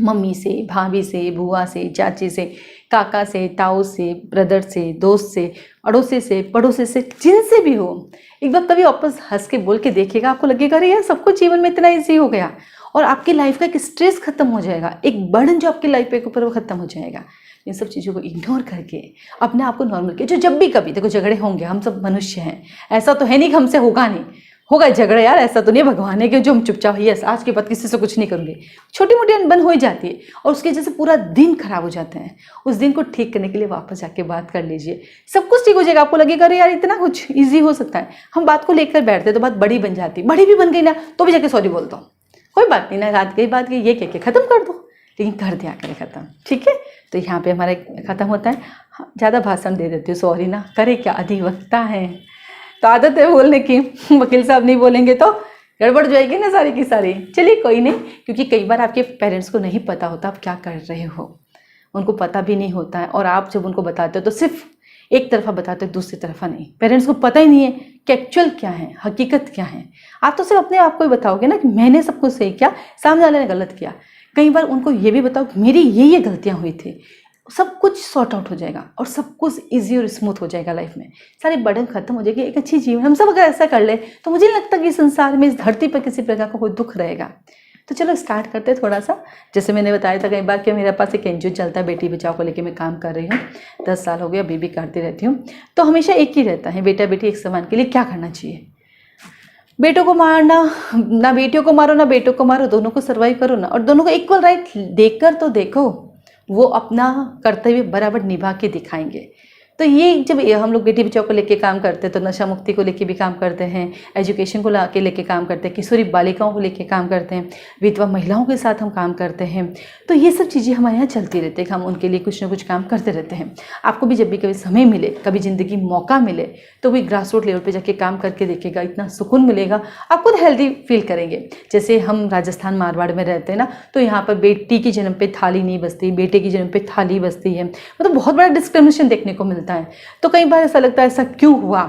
Speaker 1: मम्मी से, भाभी से, बुआ से, चाची से, काका से, ताऊ से, ब्रदर से, दोस्त से, अड़ोसी से, पड़ोसी से, जिनसे भी हो, एक बार कभी वापस हंस के बोल के देखिएगा, आपको लगेगा अरे यार सब कुछ जीवन में इतना ईजी हो गया, और आपकी लाइफ का एक स्ट्रेस खत्म हो जाएगा, एक बर्डन जो आपकी लाइफ के ऊपर वो खत्म हो जाएगा। इन सब चीज़ों को इग्नोर करके अपने आप को नॉर्मल किया। जो जब भी कभी देखो झगड़े होंगे, हम सब मनुष्य हैं, ऐसा तो है नहीं कि हमसे होगा नहीं, होगा झगड़ा यार, ऐसा तो नहीं भगवान है कि जो हम चुपचाप यस आज के बाद किसी से कुछ नहीं करूँगी, छोटी मोटी अनबन हो ही जाती है और उसकी वजह से पूरा दिन खराब हो जाते हैं। उस दिन को ठीक करने के लिए वापस जाके बात कर लीजिए, सब कुछ ठीक हो जाएगा। आपको लगेगा अरे यार इतना कुछ ईजी हो सकता है। हम बात को लेकर बैठते तो बात बड़ी बन जाती, बड़ी भी बन गई ना तो भी जाके सॉरी बोलता हूँ, कोई बात नहीं ना, रात गई बात गई, ये कह के ख़त्म कर दो, लेकिन कर दिया करें ख़त्म, ठीक है। तो यहाँ पे हमारा ख़त्म होता है। ज़्यादा भाषण दे देती हूँ, सॉरी ना, करे क्या, अधिवक्ता है तो आदत है बोलने की, वकील साहब नहीं बोलेंगे तो गड़बड़ जाएगी ना सारी की सारी। चलिए कोई नहीं, क्योंकि कई बार आपके पेरेंट्स को नहीं पता होता आप क्या कर रहे हो, उनको पता भी नहीं होता है, और आप जब उनको बताते हो तो सिर्फ एक तरफा बताते हो, दूसरी तरफा नहीं। पेरेंट्स को पता ही नहीं है कि एक्चुअल क्या है, हकीकत क्या है। आप तो सिर्फ अपने आप को ही बताओगे ना कि मैंने सब कुछ सही किया, सामने वाले ने गलत किया। कई बार उनको ये भी बताओ कि मेरी ये गलतियाँ हुई थी, सब कुछ सॉर्ट आउट हो जाएगा और सब कुछ इजी और स्मूथ हो जाएगा। लाइफ में सारी बर्डन खत्म हो जाएगी, एक अच्छी जीवन। हम सब अगर ऐसा कर ले तो मुझे नहीं लगता कि संसार में, इस धरती पर किसी प्रकार का कोई दुख रहेगा। तो चलो स्टार्ट करते हैं थोड़ा सा। जैसे मैंने बताया था कई बार कि मेरे पास एक एनजीओ चलता है, बेटी बचाओ को लेकर मैं काम कर रही हूँ, 10 साल हो गया, अभी भी करती रहती हूँ। तो हमेशा एक ही रहता है, बेटा बेटी एक समान के लिए क्या करना चाहिए। बेटों को मारना ना, बेटियों को मारो ना बेटों को मारो, दोनों को सर्वाइव करो ना, और दोनों को इक्वल राइट देकर तो देखो, वो अपना कर्तव्य बराबर निभा के दिखाएंगे। तो ये जब हम लोग बेटी बचाओ को लेके काम करते हैं तो नशा मुक्ति को लेके भी काम करते हैं, एजुकेशन को लेके काम करते हैं, किशोरी बालिकाओं को लेके काम करते हैं, विधवा महिलाओं के साथ हम काम करते हैं। तो ये सब चीज़ें हमारे यहाँ चलती रहती है, हम उनके लिए कुछ ना कुछ काम करते रहते हैं। आपको भी जब भी कभी समय मिले, कभी ज़िंदगी मौका मिले, तो भी ग्रास रूट लेवल पर जाके काम करके देखिएगा, इतना सुकून मिलेगा, आप खुद हेल्दी फील करेंगे। जैसे हम राजस्थान मारवाड़ में रहते हैं ना, तो यहाँ पर बेटी की जन्म पे थाली नहीं बजती, बेटे की जन्म पे थाली बजती है, मतलब बहुत बड़ा डिस्क्रिमिनेशन देखने को मिलता है। तो कई बार ऐसा लगता है ऐसा क्यों हुआ।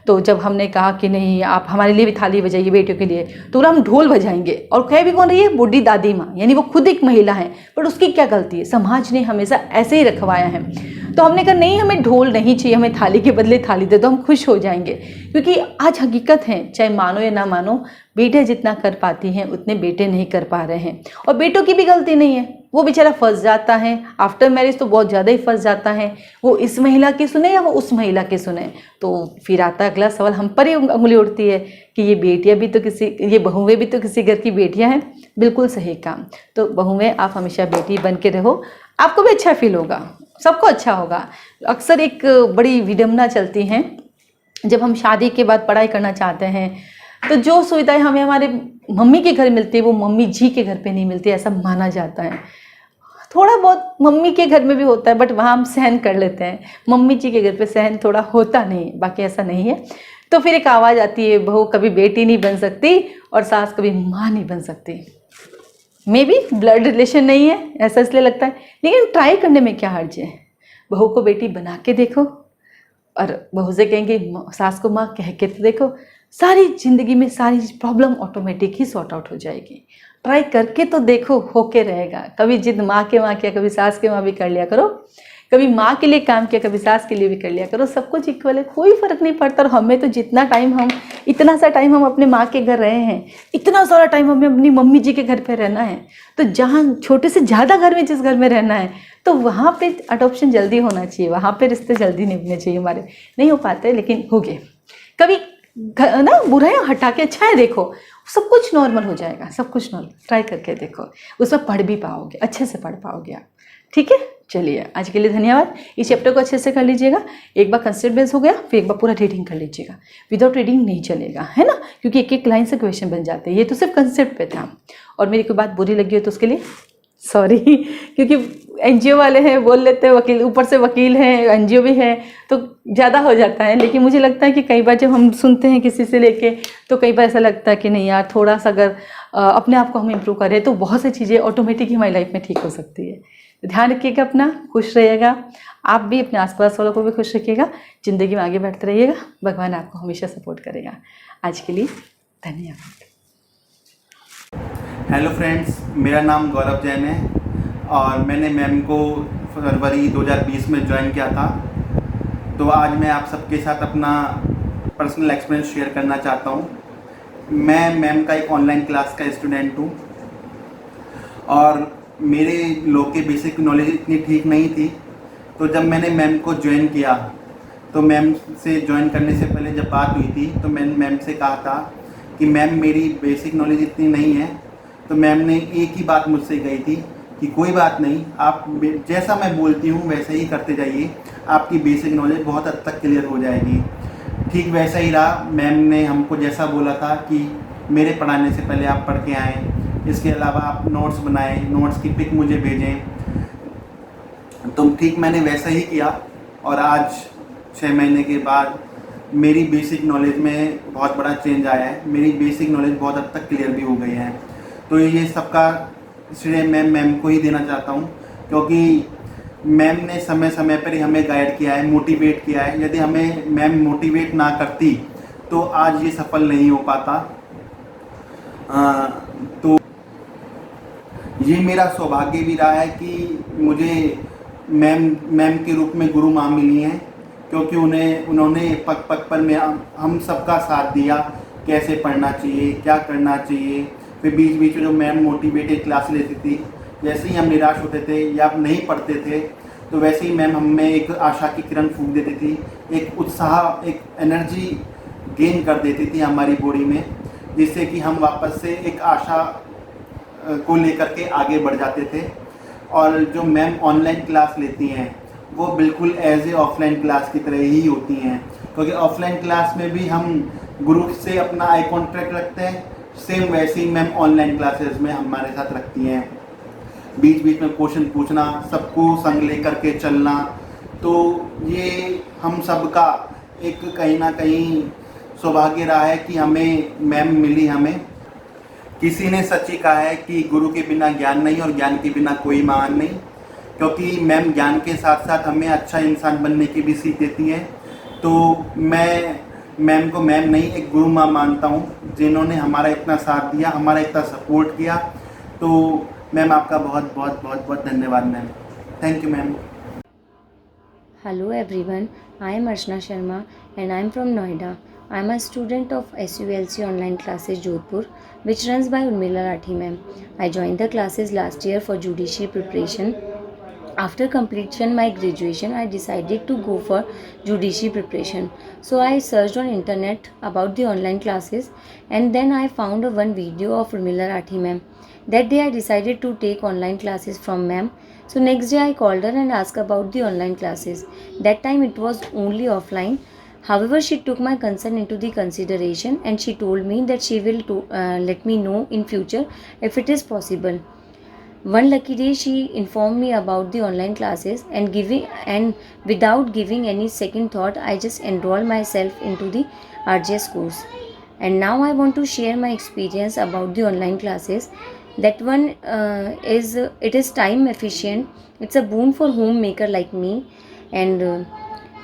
Speaker 1: तो जब हमने कहा कि नहीं आप हमारे लिए भी थाली बजाइए बेटियों के लिए, तो हम ढोल बजाएंगे। और कह भी कौन रही है, बूढ़ी दादी माँ, यानी वो खुद एक महिला है, पर उसकी क्या गलती है, समाज ने हमेशा ऐसे ही रखवाया है। तो हमने कहा नहीं, हमें ढोल नहीं चाहिए, हमें थाली के बदले थाली दे दो, हम खुश हो जाएंगे। क्योंकि आज हकीकत है, चाहे मानो या ना मानो, बेटे जितना कर पाती हैं उतने बेटे नहीं कर पा रहे हैं। और बेटों की भी गलती नहीं है, वो बेचारा फंस जाता है आफ्टर मैरिज, तो बहुत ज़्यादा ही फंस जाता है। वो इस महिला की सुने या वो उस महिला की सुने, तो फिर आता अगला सवाल हम पर ही उंगली उठती है कि ये बेटियां भी तो किसी, ये बहुएं भी तो किसी घर की बेटियां हैं। बिल्कुल सही काम। तो बहुएं आप हमेशा बेटी बन के रहो, आपको भी अच्छा फील होगा, सबको अच्छा होगा। अक्सर एक बड़ी विडंबना चलती हैं, जब हम शादी के बाद पढ़ाई करना चाहते हैं तो जो सुविधाएं हमें हमारे मम्मी के घर मिलती है वो मम्मी जी के घर पे नहीं मिलती, ऐसा माना जाता है। थोड़ा बहुत मम्मी के घर में भी होता है, बट वहाँ हम सहन कर लेते हैं, मम्मी जी के घर पे सहन थोड़ा होता नहीं, बाकी ऐसा नहीं है। तो फिर एक आवाज़ आती है, बहू कभी बेटी नहीं बन सकती और सास कभी माँ नहीं बन सकती। मे बी ब्लड रिलेशन नहीं है, ऐसा इसलिए लगता है, लेकिन ट्राई करने में क्या हर्ज है। बहू को बेटी बना के देखो, और बहू से कहेंगे सास को माँ कह के तो देखो, सारी ज़िंदगी में सारी प्रॉब्लम ऑटोमेटिक ही सॉर्ट आउट हो जाएगी। ट्राई करके तो देखो, होके रहेगा। कभी जिद माँ के माँ किया, कभी सास के माँ भी कर लिया करो, कभी माँ के लिए काम किया, कभी सास के लिए भी कर लिया करो। सब कुछ इक्वल है, कोई फ़र्क नहीं पड़ता। और हमें तो जितना टाइम हम, इतना सा टाइम हम अपने माँ के घर रहे हैं, इतना सारा टाइम हमें अपनी मम्मी जी के घर पे रहना है। तो जहाँ छोटे से ज़्यादा घर में जिस घर में रहना है, तो वहाँ पे अडॉप्शन जल्दी होना चाहिए, वहाँ पे रिश्ते जल्दी निभने चाहिए हमारे। नहीं हो पाते, लेकिन हो गए। कभी ना बुरा है हटा के अच्छा है देखो, सब कुछ नॉर्मल हो जाएगा, सब कुछ नॉर्मल। ट्राई करके देखो, उसमें पढ़ भी पाओगे, अच्छे से पढ़ पाओगे आप। ठीक है, चलिए आज के लिए धन्यवाद। इस चैप्टर को अच्छे से कर लीजिएगा। एक बार कंसेप्ट बेस हो गया, फिर एक बार पूरा रीडिंग कर लीजिएगा। विदाउट रीडिंग नहीं चलेगा, है ना, क्योंकि एक एक लाइन से क्वेश्चन बन जाते हैं। ये तो सिर्फ कंसेप्ट पे था। और मेरी कोई बात बुरी लगी हो तो उसके लिए सॉरी, क्योंकि एनजीओ वाले हैं, बोल लेते हैं, वकील ऊपर से वकील हैं, एनजीओ भी है, तो ज़्यादा हो जाता है। लेकिन मुझे लगता है कि कई बार जब हम सुनते हैं किसी से लेके, तो कई बार ऐसा लगता है कि नहीं यार, थोड़ा सा अगर अपने आप को हम इम्प्रूव करें तो बहुत सी चीज़ें ऑटोमेटिक ही हमारी लाइफ में ठीक हो सकती है। ध्यान रखिएगा अपना, खुश रहिएगा, आप भी अपने आसपास वालों को भी खुश रखिएगा, ज़िंदगी में आगे बढ़ते रहिएगा। भगवान आपको हमेशा सपोर्ट करेगा। आज के लिए धन्यवाद।
Speaker 2: हेलो फ्रेंड्स, मेरा नाम गौरव जैन है और मैंने मैम को फरवरी 2020 में ज्वाइन किया था। तो आज मैं आप सबके साथ अपना पर्सनल एक्सपीरियंस शेयर करना चाहता हूँ। मैं मैम का एक ऑनलाइन क्लास का स्टूडेंट हूँ और मेरे लॉ के बेसिक नॉलेज इतनी ठीक नहीं थी। तो जब मैंने मैम को ज्वाइन किया, तो मैम से ज्वाइन करने से पहले जब बात हुई थी, तो मैंने मैम से कहा था कि मैम मेरी बेसिक नॉलेज इतनी नहीं है। तो मैम ने एक ही बात मुझसे कही थी कि कोई बात नहीं, आप जैसा मैं बोलती हूँ वैसे ही करते जाइए, आपकी बेसिक नॉलेज बहुत हद तक क्लियर हो जाएगी। ठीक वैसा ही रहा। मैम ने हमको जैसा बोला था कि मेरे पढ़ाने से पहले आप पढ़ के आएँ, इसके अलावा आप नोट्स बनाएं, नोट्स की पिक मुझे भेजें। तो ठीक मैंने वैसा ही किया और आज 6 महीने के बाद मेरी बेसिक नॉलेज में बहुत बड़ा चेंज आया है। मेरी बेसिक नॉलेज बहुत हद तक क्लियर भी हो गई है। तो ये सबका श्रेय मैं मैम को ही देना चाहता हूँ, क्योंकि मैम ने समय समय पर ही हमें गाइड किया है, मोटिवेट किया है। यदि हमें मैम मोटिवेट ना करती तो आज ये सफल नहीं हो पाता। तो ये मेरा सौभाग्य भी रहा है कि मुझे मैम के रूप में गुरु माँ मिली हैं, क्योंकि उन्होंने पग पग पर हम सबका साथ दिया, कैसे पढ़ना चाहिए, क्या करना चाहिए। फिर बीच बीच में जो मैम मोटिवेटेड क्लास लेती थी, जैसे ही हम निराश होते थे या नहीं पढ़ते थे, तो वैसे ही मैम हमें एक आशा की किरण फूंक देती थी, एक उत्साह, एक एनर्जी गेन कर देती थी हमारी बॉडी में, जिससे कि हम वापस से एक आशा को लेकर के आगे बढ़ जाते थे। और जो मैम ऑनलाइन क्लास लेती हैं वो बिल्कुल एज ए ऑफलाइन क्लास की तरह ही होती हैं, क्योंकि ऑफलाइन क्लास में भी हम गुरु से अपना आई कॉन्टैक्ट रखते हैं, सेम वैसे ही मैम ऑनलाइन क्लासेस में हमारे साथ रखती हैं। बीच बीच में क्वेश्चन पूछना, सबको संग लेकर के चलना, तो ये हम सब का एक कहीं ना कहीं सौभाग्य रहा है कि हमें मैम मिली। हमें किसी ने सच ही कहा है कि गुरु के बिना ज्ञान नहीं और ज्ञान के बिना कोई महान नहीं, क्योंकि मैम ज्ञान के साथ साथ हमें अच्छा इंसान बनने की भी सीख देती है। तो मैं मैम को मैम नहीं, एक गुरु माँ मानता हूँ, जिन्होंने हमारा इतना साथ दिया, हमारा इतना सपोर्ट किया। तो मैम आपका बहुत बहुत बहुत बहुत धन्यवाद ma'am. Thank you ma'am.
Speaker 3: Hello everyone, I am Archana Sharma and I am from Noida. I am a student of SULC online classes Jodhpur, which runs by Urmila Rathi ma'am. I joined the classes last year for judiciary preparation. After completion my graduation, I decided to go for judiciary preparation. So I searched on internet about the online classes and then I found one video of Urmila Rathi ma'am. That day I decided to take online classes from ma'am. So next day I called her and asked about the online classes. That time it was only offline. However, she took my concern into the consideration and she told me that she will let me know in future if it is possible. One lucky day she informed me about the online classes and without giving any second thought I just enrolled myself into the RJS course. And now I want to share my experience about the online classes. That one it is time efficient. It's a boon for homemaker like me. And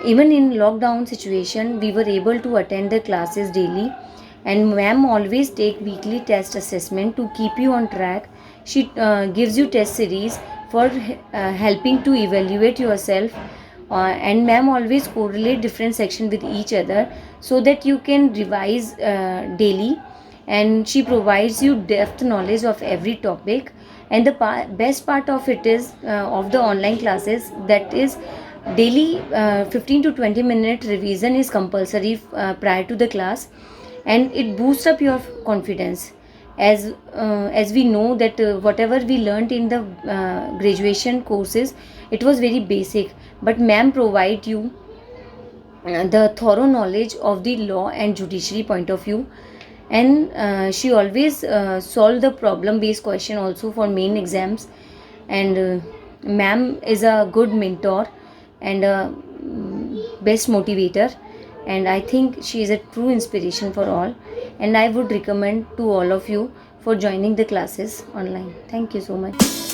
Speaker 3: even in lockdown situation, we were able to attend the classes daily. And ma'am always take weekly test assessment to keep you on track. She gives you test series for helping to evaluate yourself. And ma'am always correlate different section with each other so that you can revise daily. And she provides you depth knowledge of every topic. And the best part of it is of the online classes, that is daily 15 to 20 minute revision is compulsory prior to the class. And it boosts up your confidence. As we know that whatever we learnt in the graduation courses, it was very basic, but ma'am provide you the thorough knowledge of the law and judiciary point of view. And she always solve the problem based question also for main exams. And ma'am is a good mentor and a best motivator. And I think she is a true inspiration for all. And I would recommend to all of you for joining the classes online. Thank you so much.